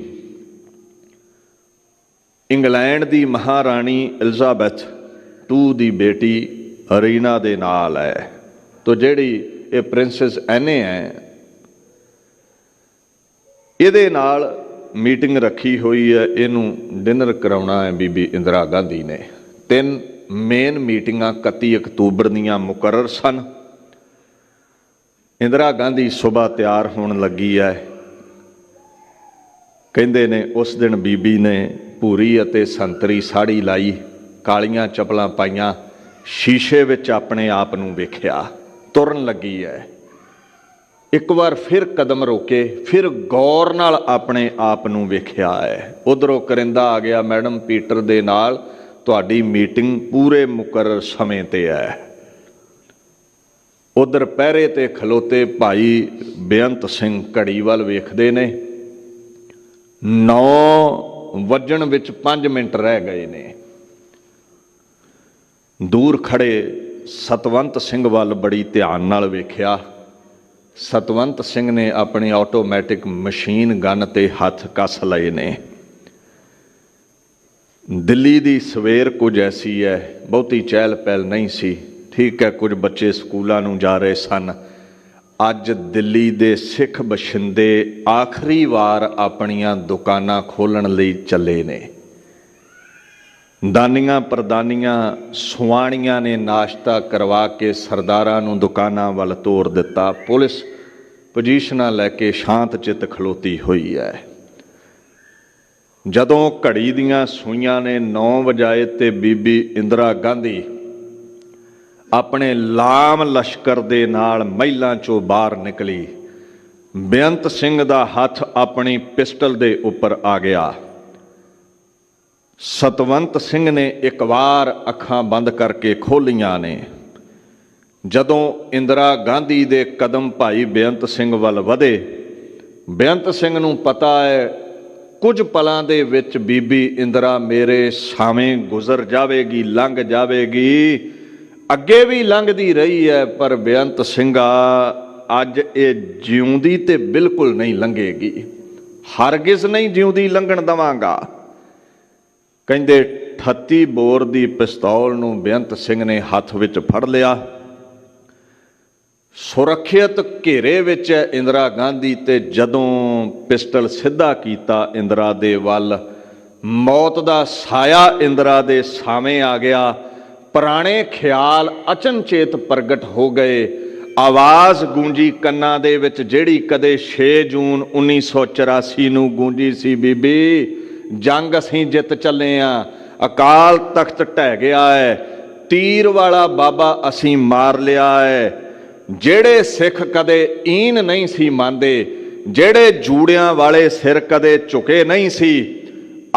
ਇੰਗਲੈਂਡ ਦੀ ਮਹਾਰਾਣੀ ਐਲਿਜ਼ਾਬੈਥ II ਦੀ ਬੇਟੀ ਰੀਨਾ ਦੇ ਨਾਲ ਹੈ। ਤੋ ਜਿਹੜੀ ਇਹ ਪ੍ਰਿੰਸੈਸ ਐਨੇ ਹੈ, ਇਹਦੇ ਨਾਲ ਮੀਟਿੰਗ ਰੱਖੀ ਹੋਈ ਹੈ। ਇਹਨੂੰ ਡਿਨਰ ਕਰਾਉਣਾ ਹੈ ਬੀਬੀ ਇੰਦਰਾ ਗਾਂਧੀ ਨੇ। 3 ਮੇਨ ਮੀਟਿੰਗਾਂ 31 ਅਕਤੂਬਰ ਦੀਆਂ ਮੁਕਰਰ ਸਨ। ਇੰਦਰਾ ਗਾਂਧੀ ਸੁਬਾਹ ਤਿਆਰ ਹੋਣ ਲੱਗੀ ਹੈ। ਕਹਿੰਦੇ ਨੇ ਉਸ ਦਿਨ ਬੀਬੀ ਨੇ ਭੂਰੀ ਅਤੇ ਸੰਤਰੀ ਸਾੜੀ ਲਾਈ, ਕਾਲੀਆਂ ਚੱਪਲਾਂ ਪਾਈਆਂ, ਸ਼ੀਸ਼ੇ ਵਿੱਚ ਆਪਣੇ ਆਪ ਨੂੰ ਵੇਖਿਆ, ਤੁਰਨ ਲੱਗੀ ਹੈ। ਇੱਕ ਵਾਰ ਫਿਰ ਕਦਮ ਰੋਕੇ, ਫਿਰ ਗੌਰ ਨਾਲ ਆਪਣੇ ਆਪ ਨੂੰ ਵੇਖਿਆ ਹੈ। ਉੱਧਰੋਂ ਕਰਿੰਦਾ ਆ ਗਿਆ, ਮੈਡਮ ਪੀਟਰ ਦੇ ਨਾਲ ਤੁਹਾਡੀ ਮੀਟਿੰਗ ਪੂਰੇ ਮੁਕਰਰ ਸਮੇਂ 'ਤੇ ਹੈ। ਉੱਧਰ ਪਹਿਰੇ 'ਤੇ ਖਲੋਤੇ ਭਾਈ ਬੇਅੰਤ ਸਿੰਘ ਘੜੀ ਵੱਲ ਵੇਖਦੇ ਨੇ। 9 ਵੱਜਣ ਵਿੱਚ 5 ਮਿੰਟ ਰਹਿ ਗਏ ਨੇ। ਦੂਰ ਖੜੇ ਸਤਵੰਤ ਸਿੰਘ ਵੱਲ ਬੜੀ ਧਿਆਨ ਨਾਲ ਵੇਖਿਆ। ਸਤਵੰਤ ਸਿੰਘ ਨੇ ਆਪਣੀ ਆਟੋਮੈਟਿਕ ਮਸ਼ੀਨ ਗਨ ਤੇ ਹੱਥ ਕੱਸ ਲਏ ਨੇ। ਦਿੱਲੀ ਦੀ ਸਵੇਰ ਕੁਝ ਐਸੀ ਹੈ, ਬਹੁਤੀ ਚਹਿਲ ਪਹਿਲ ਨਹੀਂ ਸੀ। ਠੀਕ ਹੈ, ਕੁਝ ਬੱਚੇ ਸਕੂਲਾਂ ਨੂੰ ਜਾ ਰਹੇ ਸਨ। ਅੱਜ ਦਿੱਲੀ ਦੇ ਸਿੱਖ ਬਸ਼ਿੰਦੇ ਆਖਰੀ ਵਾਰ ਆਪਣੀਆਂ ਦੁਕਾਨਾਂ ਖੋਲ੍ਹਣ ਲਈ ਚੱਲੇ ਨੇ। ਦਾਨੀਆਂ ਪ੍ਰਦਾਨੀਆਂ ਸੁਆਣੀਆਂ ਨੇ ਨਾਸ਼ਤਾ ਕਰਵਾ ਕੇ ਸਰਦਾਰਾਂ ਨੂੰ ਦੁਕਾਨਾਂ ਵੱਲ ਤੋਰ ਦਿੱਤਾ। ਪੁਲਿਸ ਪੋਜੀਸ਼ਨਾਂ ਲੈ ਕੇ ਸ਼ਾਂਤ ਚਿੱਤ ਖਲੋਤੀ ਹੋਈ ਹੈ। ਜਦੋਂ ਘੜੀ ਦੀਆਂ ਸੂਈਆਂ ਨੇ 9 ਵਜਾਏ ਤੇ ਬੀਬੀ ਇੰਦਰਾ ਗਾਂਧੀ ਆਪਣੇ ਲਾਮ ਲਸ਼ਕਰ ਦੇ ਨਾਲ ਮਹਿਲਾਂ ਚੋਂ ਬਾਹਰ ਨਿਕਲੀ। ਬੇਅੰਤ ਸਿੰਘ ਦਾ ਹੱਥ ਆਪਣੀ ਪਿਸਟਲ ਦੇ ਉੱਪਰ ਆ ਗਿਆ। ਸਤਵੰਤ ਸਿੰਘ ਨੇ ਇੱਕ ਵਾਰ ਅੱਖਾਂ ਬੰਦ ਕਰਕੇ ਖੋਲ੍ਹੀਆਂ ਨੇ। ਜਦੋਂ ਇੰਦਰਾ ਗਾਂਧੀ ਦੇ ਕਦਮ ਭਾਈ ਬੇਅੰਤ ਸਿੰਘ ਵੱਲ ਵਧੇ, ਬੇਅੰਤ ਸਿੰਘ ਨੂੰ ਪਤਾ ਹੈ ਕੁਝ ਪਲਾਂ ਦੇ ਵਿੱਚ ਬੀਬੀ ਇੰਦਰਾ ਮੇਰੇ ਸਾਵੇਂ ਗੁਜ਼ਰ ਜਾਵੇਗੀ, ਲੰਘ ਜਾਵੇਗੀ। ਅੱਗੇ ਵੀ ਲੰਘਦੀ ਰਹੀ ਹੈ, ਪਰ ਬੇਅੰਤ ਸਿੰਘਾ ਅੱਜ ਇਹ ਜਿਉਂਦੀ ਤੇ ਬਿਲਕੁਲ ਨਹੀਂ ਲੰਘੇਗੀ, ਹਰਗਿਜ਼ ਨਹੀਂ ਜਿਉਂਦੀ ਲੰਘਣ ਦੇਵਾਂਗਾ। ਕਹਿੰਦੇ 38 ਬੋਰ ਦੀ ਪਿਸਤੌਲ ਨੂੰ ਬੇਅੰਤ ਸਿੰਘ ਨੇ ਹੱਥ ਵਿੱਚ ਫੜ ਲਿਆ। ਸੁਰੱਖਿਅਤ ਘੇਰੇ ਵਿੱਚ ਹੈ ਇੰਦਰਾ ਗਾਂਧੀ, ਤੇ ਜਦੋਂ ਪਿਸਟਲ ਸਿੱਧਾ ਕੀਤਾ ਇੰਦਰਾ ਦੇ ਵੱਲ, ਮੌਤ ਦਾ ਸਾਇਆ ਇੰਦਰਾ ਦੇ ਸਾਹਵੇਂ ਆ ਗਿਆ। ਪੁਰਾਣੇ ਖਿਆਲ ਅਚਨਚੇਤ ਪ੍ਰਗਟ ਹੋ ਗਏ। ਆਵਾਜ਼ ਗੂੰਜੀ ਕੰਨਾਂ ਦੇ ਵਿੱਚ, ਜਿਹੜੀ ਕਦੇ 6 ਜੂਨ 1984 ਨੂੰ ਗੂੰਜੀ ਸੀ, ਬੀਬੀ ਜੰਗ ਅਸੀਂ ਜਿੱਤ ਚੱਲੇ ਆਂ, ਅਕਾਲ ਤਖਤ ਢਹਿ ਗਿਆ ਹੈ, ਤੀਰ ਵਾਲਾ ਬਾਬਾ ਅਸੀਂ ਮਾਰ ਲਿਆ ਹੈ। ਜਿਹੜੇ ਸਿੱਖ ਕਦੇ ਈਨ ਨਹੀਂ ਸੀ ਮੰਨਦੇ, ਜਿਹੜੇ ਜੂੜਿਆਂ ਵਾਲੇ ਸਿਰ ਕਦੇ ਝੁਕੇ ਨਹੀਂ ਸੀ,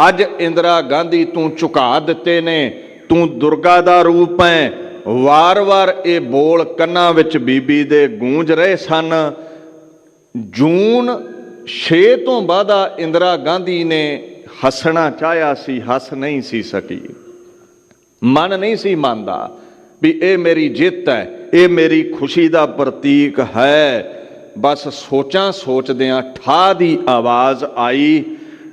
ਅੱਜ ਇੰਦਰਾ ਗਾਂਧੀ ਤੂੰ ਝੁਕਾ ਦਿੱਤੇ ਨੇ। ਤੂੰ ਦੁਰਗਾ ਦਾ ਰੂਪ ਹੈ। ਵਾਰ-ਵਾਰ ਇਹ ਬੋਲ ਕੰਨਾਂ ਵਿੱਚ ਬੀਬੀ ਦੇ ਗੂੰਜ ਰਹੇ ਸਨ। ਜੂਨ 6 ਤੋਂ ਬਾਅਦ ਇੰਦਰਾ ਗਾਂਧੀ ਨੇ ਹੱਸਣਾ ਚਾਹਿਆ ਸੀ, ਹੱਸ ਨਹੀਂ ਸੀ ਸਕੀ। ਮਨ ਨਹੀਂ ਸੀ ਮੰਨਦਾ ਵੀ ਇਹ ਮੇਰੀ ਜਿੱਤ ਹੈ, ਇਹ ਮੇਰੀ ਖੁਸ਼ੀ ਦਾ ਪ੍ਰਤੀਕ ਹੈ। ਬਸ ਸੋਚਾਂ ਸੋਚਦਿਆਂ ਠਾਹ ਦੀ ਆਵਾਜ਼ ਆਈ।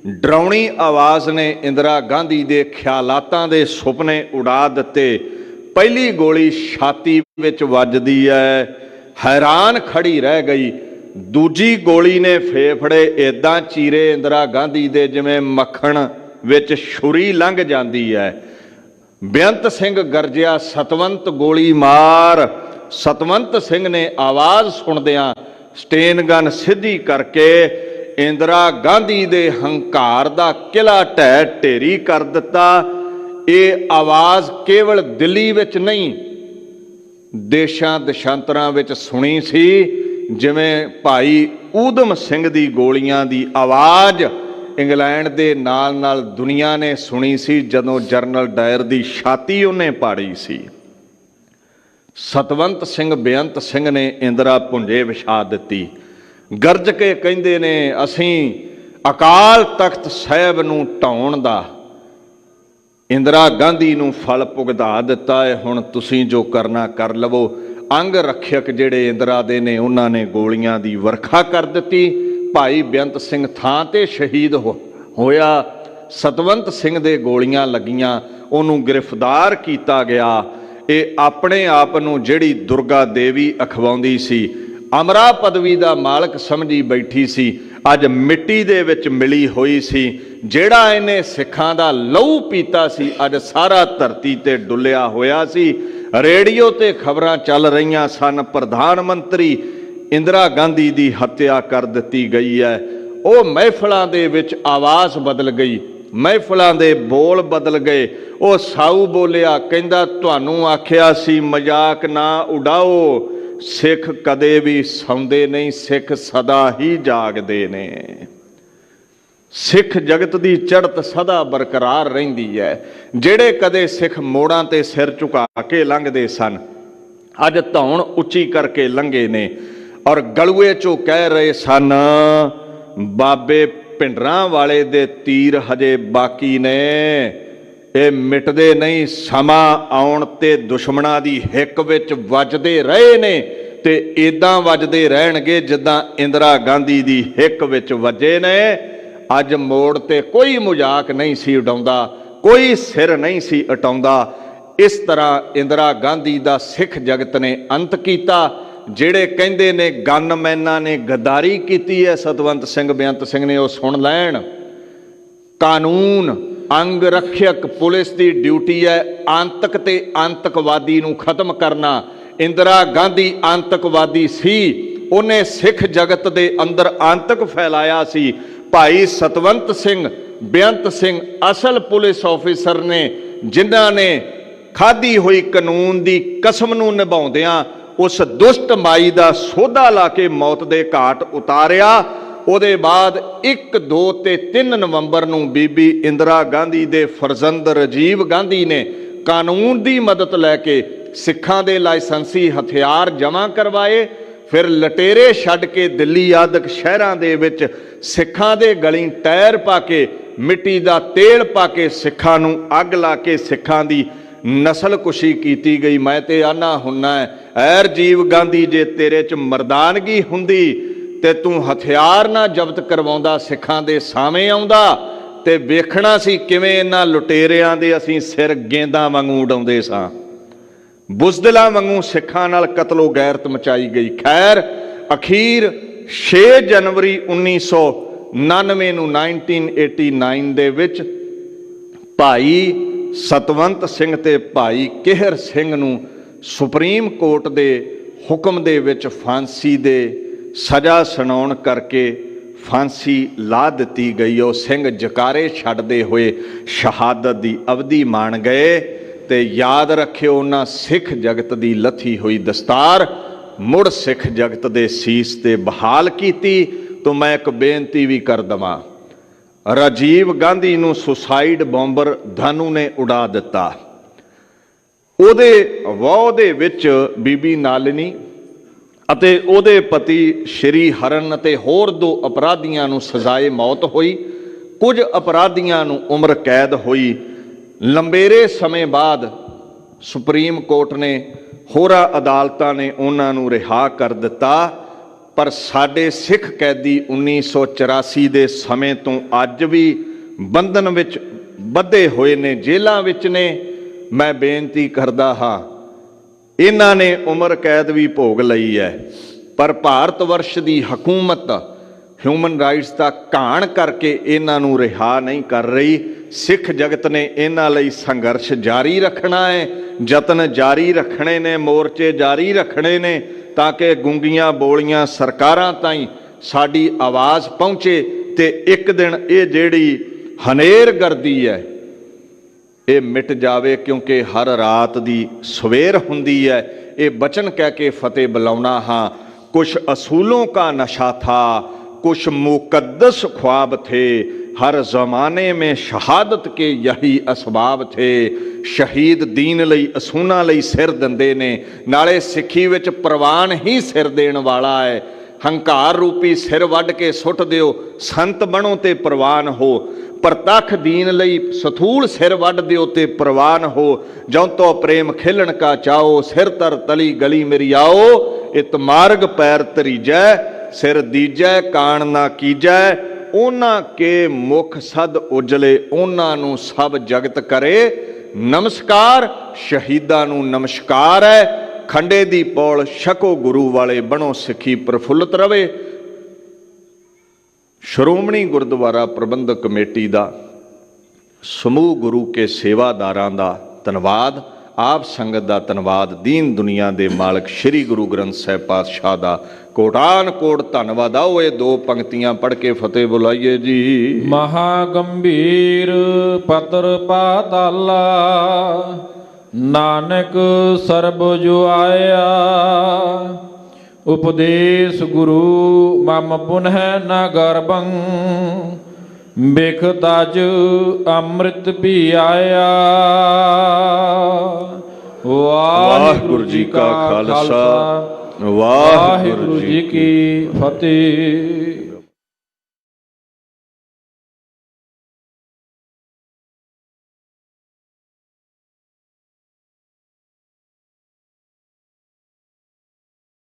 ਡਰਾਉਣੀ ਆਵਾਜ਼ ਨੇ ਇੰਦਰਾ ਗਾਂਧੀ ਦੇ ਖਿਆਲਾਤਾਂ ਦੇ ਸੁਪਨੇ ਉਡਾ ਦਿੱਤੇ। ਪਹਿਲੀ ਗੋਲੀ ਛਾਤੀ ਵਿੱਚ ਵੱਜਦੀ ਹੈ, ਹੈਰਾਨ ਖੜੀ ਰਹਿ ਗਈ। ਦੂਜੀ ਗੋਲੀ ਨੇ ਫੇਫੜੇ ਏਦਾਂ ਚੀਰੇ ਇੰਦਰਾ ਗਾਂਧੀ ਦੇ ਜਿਵੇਂ ਮੱਖਣ ਵਿੱਚ ਛੁਰੀ ਲੰਘ ਜਾਂਦੀ ਹੈ। ਬੇਅੰਤ ਸਿੰਘ ਗਰਜਿਆ, ਸਤਵੰਤ ਗੋਲੀ ਮਾਰ। ਸਤਵੰਤ ਸਿੰਘ ਨੇ ਆਵਾਜ਼ ਸੁਣਦਿਆਂ ਸਟੇਨ ਗਨ ਸਿੱਧੀ ਕਰਕੇ ਇੰਦਰਾ ਗਾਂਧੀ ਦੇ ਹੰਕਾਰ ਦਾ ਕਿਲਾ ਢਹਿ ਢੇਰੀ ਕਰ ਦਿੱਤਾ। ਇਹ ਆਵਾਜ਼ ਕੇਵਲ ਦਿੱਲੀ ਵਿੱਚ ਨਹੀਂ, ਦੇਸ਼ਾਂ ਦੇਸ਼ਾਂਤਰਾਂ ਵਿੱਚ ਸੁਣੀ ਸੀ, ਜਿਵੇਂ ਭਾਈ ਊਧਮ ਸਿੰਘ ਦੀ ਗੋਲੀਆਂ ਦੀ ਆਵਾਜ਼ ਇੰਗਲੈਂਡ ਦੇ ਨਾਲ ਨਾਲ ਦੁਨੀਆ ਨੇ ਸੁਣੀ ਸੀ ਜਦੋਂ ਜਨਰਲ ਡਾਇਰ ਦੀ ਛਾਤੀ ਉਹਨੇ ਪਾੜੀ ਸੀ। ਸਤਵੰਤ ਸਿੰਘ ਬੇਅੰਤ ਸਿੰਘ ਨੇ ਇੰਦਰਾ ਭੁੰਜੇ ਵਿਛਾ ਦਿੱਤੀ। ਗਰਜ ਕੇ ਕਹਿੰਦੇ ਨੇ, ਅਸੀਂ ਅਕਾਲ ਤਖਤ ਸਾਹਿਬ ਨੂੰ ਢਾਉਣ ਦਾ ਇੰਦਰਾ ਗਾਂਧੀ ਨੂੰ ਫਲ ਭੁਗਤਾ ਦਿੱਤਾ ਹੈ। ਹੁਣ ਤੁਸੀਂ ਜੋ ਕਰਨਾ ਕਰ ਲਵੋ। ਅੰਗ ਰੱਖਿਅਕ ਜਿਹੜੇ ਇੰਦਰਾ ਦੇ ਨੇ, ਉਹਨਾਂ ਨੇ ਗੋਲੀਆਂ ਦੀ ਵਰਖਾ ਕਰ ਦਿੱਤੀ। ਭਾਈ ਬੇਅੰਤ ਸਿੰਘ ਥਾਂ ਤੇ ਸ਼ਹੀਦ ਹੋਇਆ। ਸਤਵੰਤ ਸਿੰਘ ਦੇ ਗੋਲੀਆਂ ਲੱਗੀਆਂ, ਉਹਨੂੰ ਗ੍ਰਿਫਤਾਰ ਕੀਤਾ ਗਿਆ। ਇਹ ਆਪਣੇ ਆਪ ਨੂੰ ਜਿਹੜੀ ਦੁਰਗਾ ਦੇਵੀ ਅਖਵਾਉਂਦੀ ਸੀ, ਅਮਰਾ ਪਦਵੀ ਦਾ ਮਾਲਕ ਸਮਝੀ ਬੈਠੀ ਸੀ, ਅੱਜ ਮਿੱਟੀ ਦੇ ਵਿੱਚ ਮਿਲੀ ਹੋਈ ਸੀ। ਜਿਹੜਾ ਇਹਨੇ ਸਿੱਖਾਂ ਦਾ ਲਹੂ ਪੀਤਾ ਸੀ, ਅੱਜ ਸਾਰਾ ਧਰਤੀ ਤੇ ਡੁੱਲਿਆ ਹੋਇਆ ਸੀ। ਰੇਡੀਓ ਤੇ ਖਬਰਾਂ ਚੱਲ ਰਹੀਆਂ ਸਨ, ਪ੍ਰਧਾਨ ਮੰਤਰੀ ਇੰਦਰਾ ਗਾਂਧੀ ਦੀ ਹੱਤਿਆ ਕਰ ਦਿੱਤੀ ਗਈ ਹੈ। ਉਹ ਮਹਿਫਲਾਂ ਦੇ ਵਿੱਚ ਆਵਾਜ਼ ਬਦਲ ਗਈ, ਮਹਿਫਲਾਂ ਦੇ ਬੋਲ ਬਦਲ ਗਏ। ਉਹ ਸਾਊ ਬੋਲਿਆ, ਕਹਿੰਦਾ ਤੁਹਾਨੂੰ ਆਖਿਆ ਸੀ ਮਜ਼ਾਕ ਨਾ ਉਡਾਓ। ਸਿੱਖ ਕਦੇ ਵੀ ਸੌਂਦੇ ਨਹੀਂ, ਸਿੱਖ ਸਦਾ ਹੀ ਜਾਗਦੇ ਨੇ। ਸਿੱਖ ਜਗਤ ਦੀ ਚੜ੍ਹਤ ਸਦਾ ਬਰਕਰਾਰ ਰਹਿੰਦੀ ਹੈ। ਜਿਹੜੇ ਕਦੇ ਸਿੱਖ ਮੋੜਾਂ ਤੇ ਸਿਰ ਝੁਕਾ ਕੇ ਲੰਘਦੇ ਸਨ, ਅੱਜ ਧੌਣ ਉੱਚੀ ਕਰਕੇ ਲੰਘੇ ਨੇ। ਔਰ ਗਲੂਏ ਚੋਂ ਕਹਿ ਰਹੇ ਸਨ, ਬਾਬੇ ਭਿੰਡਰਾਂ ਵਾਲੇ ਦੇ ਤੀਰ ਹਜੇ ਬਾਕੀ ਨੇ, ਇਹ ਮਿਟਦੇ ਨਹੀਂ। ਸਮਾਂ ਆਉਣ ਤੇ ਦੁਸ਼ਮਣਾਂ ਦੀ ਹਿੱਕ ਵਿੱਚ ਵੱਜਦੇ ਰਹੇ ਨੇ ਤੇ ਇਦਾਂ ਵੱਜਦੇ ਰਹਿਣਗੇ ਜਿੱਦਾਂ ਇੰਦਰਾ ਗਾਂਧੀ ਦੀ ਹਿੱਕ ਵਿੱਚ ਵੱਜੇ ਨੇ। ਅੱਜ ਮੋੜ ਤੇ ਕੋਈ ਮਜ਼ਾਕ ਨਹੀਂ ਸੀ ਉਡਾਉਂਦਾ, ਕੋਈ ਸਿਰ ਨਹੀਂ ਸੀ ਅਟਾਉਂਦਾ। ਇਸ ਤਰ੍ਹਾਂ ਇੰਦਰਾ ਗਾਂਧੀ ਦਾ ਸਿੱਖ ਜਗਤ ਨੇ ਅੰਤ ਕੀਤਾ। ਜਿਹੜੇ ਕਹਿੰਦੇ ਨੇ ਗਨਮੈਨਾਂ ਨੇ ਗਦਾਰੀ ਕੀਤੀ ਹੈ ਸਤਵੰਤ ਸਿੰਘ ਬੇਅੰਤ ਸਿੰਘ ਨੇ, ਉਹ ਸੁਣ ਲੈਣ। ਕਾਨੂੰਨ ਅੰਗ ਰੱਖਿਅਕ ਪੁਲਿਸ ਦੀ ਡਿਊਟੀ ਹੈ ਆਤੰਕ ਤੇ ਆਤੰਕਵਾਦੀ ਨੂੰ ਖਤਮ ਕਰਨਾ। ਇੰਦਰਾ ਗਾਂਧੀ ਆਤੰਕਵਾਦੀ ਸੀ, ਉਹਨੇ ਸਿੱਖ ਜਗਤ ਦੇ ਅੰਦਰ ਆਤੰਕ ਫੈਲਾਇਆ ਸੀ। ਭਾਈ ਸਤਵੰਤ ਸਿੰਘ ਬੇਅੰਤ ਸਿੰਘ ਅਸਲ ਪੁਲਿਸ ਆਫੀਸਰ ਨੇ, ਜਿਨ੍ਹਾਂ ਨੇ ਖਾਧੀ ਹੋਈ ਕਾਨੂੰਨ ਦੀ ਕਸਮ ਨੂੰ ਨਿਭਾਉਂਦਿਆਂ ਉਸ ਦੁਸ਼ਟ ਮਾਈ ਦਾ ਸੋਧਾ ਲਾ ਕੇ ਮੌਤ ਦੇ ਘਾਟ ਉਤਾਰਿਆ। ਉਹਦੇ ਬਾਅਦ 1, 2 ਤੇ 3 ਨਵੰਬਰ ਨੂੰ ਬੀਬੀ ਇੰਦਰਾ ਗਾਂਧੀ ਦੇ ਫਰਜ਼ੰਦ ਰਾਜੀਵ ਗਾਂਧੀ ਨੇ ਕਾਨੂੰਨ ਦੀ ਮਦਦ ਲੈ ਕੇ ਸਿੱਖਾਂ ਦੇ ਲਾਇਸੈਂਸੀ ਹਥਿਆਰ ਜਮ੍ਹਾਂ ਕਰਵਾਏ। ਫਿਰ ਲਟੇਰੇ ਛੱਡ ਕੇ ਦਿੱਲੀ ਆਦਿਕ ਸ਼ਹਿਰਾਂ ਦੇ ਵਿੱਚ ਸਿੱਖਾਂ ਦੇ ਗਲੀ ਟਾਇਰ ਪਾ ਕੇ, ਮਿੱਟੀ ਦਾ ਤੇਲ ਪਾ ਕੇ ਸਿੱਖਾਂ ਨੂੰ ਅੱਗ ਲਾ ਕੇ ਸਿੱਖਾਂ ਦੀ ਨਸਲਕੁਸ਼ੀ ਕੀਤੀ ਗਈ। ਮੈਂ ਤੇ ਆਨਾ ਹੁੰਨਾ ਐ ਰਾਜੀਵ ਗਾਂਧੀ, ਜੇ ਤੇਰੇ 'ਚ ਮਰਦਾਨਗੀ ਹੁੰਦੀ ਤੇ ਤੂੰ ਹਥਿਆਰ ਨਾ ਜ਼ਬਤ ਕਰਵਾਉਂਦਾ, ਸਿੱਖਾਂ ਦੇ ਸਾਹਮਣੇ ਆਉਂਦਾ ਤੇ ਵੇਖਣਾ ਸੀ ਕਿਵੇਂ ਇਹਨਾਂ ਲੁਟੇਰਿਆਂ ਦੇ ਅਸੀਂ ਸਿਰ ਗੇਂਦਾਂ ਵਾਂਗੂ ਉਡਾਉਂਦੇ ਸਾਂ। ਬੁਜ਼ਦਿਲਾਂ ਵਾਂਗੂ ਸਿੱਖਾਂ ਨਾਲ ਕਤਲੋ ਗੈਰਤ ਮਚਾਈ ਗਈ। ਖੈਰ ਅਖੀਰ 6 ਜਨਵਰੀ 1999 ਨੂੰ 1989 ਦੇ ਵਿੱਚ ਭਾਈ ਸਤਵੰਤ ਸਿੰਘ ਤੇ ਭਾਈ ਕਿਹਰ ਸਿੰਘ ਨੂੰ ਸੁਪਰੀਮ ਕੋਰਟ ਦੇ ਹੁਕਮ ਦੇ ਵਿੱਚ ਫਾਂਸੀ ਦੇ ਸਜ਼ਾ ਸੁਣਾਉਣ ਕਰਕੇ ਫਾਂਸੀ ਲਾ ਦਿੱਤੀ ਗਈ। ਉਹ ਸਿੰਘ ਜਕਾਰੇ ਛੱਡਦੇ ਹੋਏ ਸ਼ਹਾਦਤ ਦੀ ਅਵਧੀ ਮਾਣ ਗਏ। ਤੇ ਯਾਦ ਰੱਖਿਓ, ਉਹਨਾਂ ਸਿੱਖ ਜਗਤ ਦੀ ਲੱਥੀ ਹੋਈ ਦਸਤਾਰ ਮੁੜ ਸਿੱਖ ਜਗਤ ਦੇ ਸੀਸ ਤੇ ਬਹਾਲ ਕੀਤੀ। ਤੋਂ ਮੈਂ ਇੱਕ ਬੇਨਤੀ ਵੀ ਕਰ ਦਵਾਂ, ਰਾਜੀਵ ਗਾਂਧੀ ਨੂੰ ਸੁਸਾਈਡ ਬੰਬਰ ਧਾਨੂ ਨੇ ਉਡਾ ਦਿੱਤਾ। ਉਹਦੇ ਵਾਹ ਦੇ ਵਿੱਚ ਬੀਬੀ ਨਾਲਿਨੀ ਅਤੇ ਉਹਦੇ ਪਤੀ ਸ਼੍ਰੀ ਹਰਨ ਅਤੇ ਹੋਰ 2 ਅਪਰਾਧੀਆਂ ਨੂੰ ਸਜ਼ਾਏ ਮੌਤ ਹੋਈ। ਕੁਝ ਅਪਰਾਧੀਆਂ ਨੂੰ ਉਮਰ ਕੈਦ ਹੋਈ। ਲੰਬੇਰੇ ਸਮੇਂ ਬਾਅਦ ਸੁਪਰੀਮ ਕੋਰਟ ਨੇ, ਹੋਰਾਂ ਅਦਾਲਤਾਂ ਨੇ ਉਹਨਾਂ ਨੂੰ ਰਿਹਾ ਕਰ ਦਿੱਤਾ। ਪਰ ਸਾਡੇ ਸਿੱਖ ਕੈਦੀ 1984 ਦੇ ਸਮੇਂ ਤੋਂ ਅੱਜ ਵੀ ਬੰਧਨ ਵਿੱਚ ਬੱਧੇ ਹੋਏ ਨੇ, ਜੇਲ੍ਹਾਂ ਵਿੱਚ ਨੇ। ਮੈਂ ਬੇਨਤੀ ਕਰਦਾ ਹਾਂ, ਇਹਨਾਂ ਨੇ ਉਮਰ ਕੈਦ ਵੀ ਭੋਗ ਲਈ ਹੈ, ਪਰ ਭਾਰਤ ਵਰਸ਼ ਦੀ ਹਕੂਮਤ ਹਿਊਮਨ ਰਾਈਟਸ ਦਾ ਘਾਣ ਕਰਕੇ ਇਹਨਾਂ ਨੂੰ ਰਿਹਾ ਨਹੀਂ ਕਰ ਰਹੀ। ਸਿੱਖ ਜਗਤ ਨੇ ਇਹਨਾਂ ਲਈ ਸੰਘਰਸ਼ ਜਾਰੀ ਰੱਖਣਾ ਹੈ, ਯਤਨ ਜਾਰੀ ਰੱਖਣੇ ਨੇ, ਮੋਰਚੇ ਜਾਰੀ ਰੱਖਣੇ ਨੇ, ਤਾਂ ਕਿ ਗੂੰਗੀਆਂ ਬੋਲੀਆਂ ਸਰਕਾਰਾਂ ਤਾਈਂ ਸਾਡੀ ਆਵਾਜ਼ ਪਹੁੰਚੇ ਤੇ ਇੱਕ ਦਿਨ ਇਹ ਜਿਹੜੀ ਹਨੇਰਗਰਦੀ ਹੈ ਇਹ ਮਿਟ ਜਾਵੇ। ਕਿਉਂਕਿ ਹਰ ਰਾਤ ਦੀ ਸਵੇਰ ਹੁੰਦੀ ਹੈ। ਇਹ ਬਚਨ ਕਹਿ ਕੇ ਫਤਿਹ ਬੁਲਾਉਣਾ ਹਾਂ। ਕੁਛ ਅਸੂਲੋं का नशा था, कुछ मुकद्दस ख्वाब थे, हर ज़माने में शहादत के यही असबाब थे। ਸ਼ਹੀਦ ਦੀਨ ਲਈ, ਅਸੂਲਾਂ ਲਈ ਸਿਰ ਦਿੰਦੇ ਨੇ। ਨਾਲੇ ਸਿੱਖੀ ਵਿੱਚ ਪ੍ਰਵਾਨ ਹੀ ਸਿਰ ਦੇਣ ਵਾਲਾ ਹੈ। ਹੰਕਾਰ ਰੂਪੀ ਸਿਰ ਵੱਢ ਕੇ ਸੁੱਟ ਦਿਓ, ਸੰਤ ਬਣੋ ਤੇ ਪ੍ਰਵਾਨ ਹੋ। ਪ੍ਰਤੱਖ ਦੀਨ ਲਈ ਸਥੂਲ ਸਿਰ ਵੱਢ ਦਿਓ ਤੇ ਪ੍ਰਵਾਨ ਹੋ। ਜਉ ਤੋ ਪ੍ਰੇਮ ਖੇਲਣ ਕਾ ਚਾਓ, ਸਿਰ ਤਰ ਤਲੀ ਗਲੀ ਮੇਰੀ ਆਓ। ਇਤ ਮਾਰਗ ਪੈਰ ਤਰੀਜੈ, ਸਿਰ ਦੀਜੈ ਕਾਣ ਨਾ ਕੀਜੈ। ਉਹਨਾਂ ਕੇ ਮੁਖ ਸਦ ਉਜਲੇ, ਉਹਨਾਂ ਨੂੰ ਸਭ ਜਗਤ ਕਰੇ ਨਮਸਕਾਰ। ਸ਼ਹੀਦਾਂ ਨੂੰ ਨਮਸਕਾਰ ਹੈ। ਖੰਡੇ ਦੀ ਪੌਲ ਛਕੋ ਗੁਰੂ ਵਾਲੇ, ਬਣੋ ਸਿੱਖੀ ਪ੍ਰਫੁੱਲਤ ਰਵੇ। ਸ਼੍ਰੋਮਣੀ ਗੁਰਦੁਆਰਾ ਪ੍ਰਬੰਧਕ ਕਮੇਟੀ ਦਾ ਸਮੂਹ ਗੁਰੂ ਕੇ ਸੇਵਾਦਾਰਾਂ ਦਾ ਧੰਨਵਾਦ, ਆਪ ਸੰਗਤ ਦਾ ਧੰਨਵਾਦ। ਦੀਨ ਦੁਨੀਆ ਦੇ ਮਾਲਕ ਸ੍ਰੀ ਗੁਰੂ ਗ੍ਰੰਥ ਸਾਹਿਬ ਪਾਤਸ਼ਾਹ ਦਾ ਕੋਟਾਨ ਕੋਟ ਧੰਨਵਾਦ। ਆਓ ਇਹ 2 ਪੰਕਤੀਆਂ ਪੜ੍ਹ ਕੇ ਫਤਿਹ ਬੁਲਾਈਏ ਜੀ। ਮਹਾ ਗੰਭੀਰ ਪਤਰ ਪਾਤਾਲਾ, ਨਾਨਕ ਸਰਬ ਜੋ ਆਇਆ। ਉਪਦੇਸ਼ ਗੁਰੂ ਮਮ ਪੁਨਹਿ ਨ ਗਰਬੰ, ਬਿਖ ਤਜ ਅੰਮ੍ਰਿਤ ਪੀ ਆਇਆ। ਵਾਹਿਗੁਰੂ ਜੀ ਕਾ ਖਾਲਸਾ, ਵਾਹਿਗੁਰੂ ਜੀ ਕੀ ਫਤਿਹ।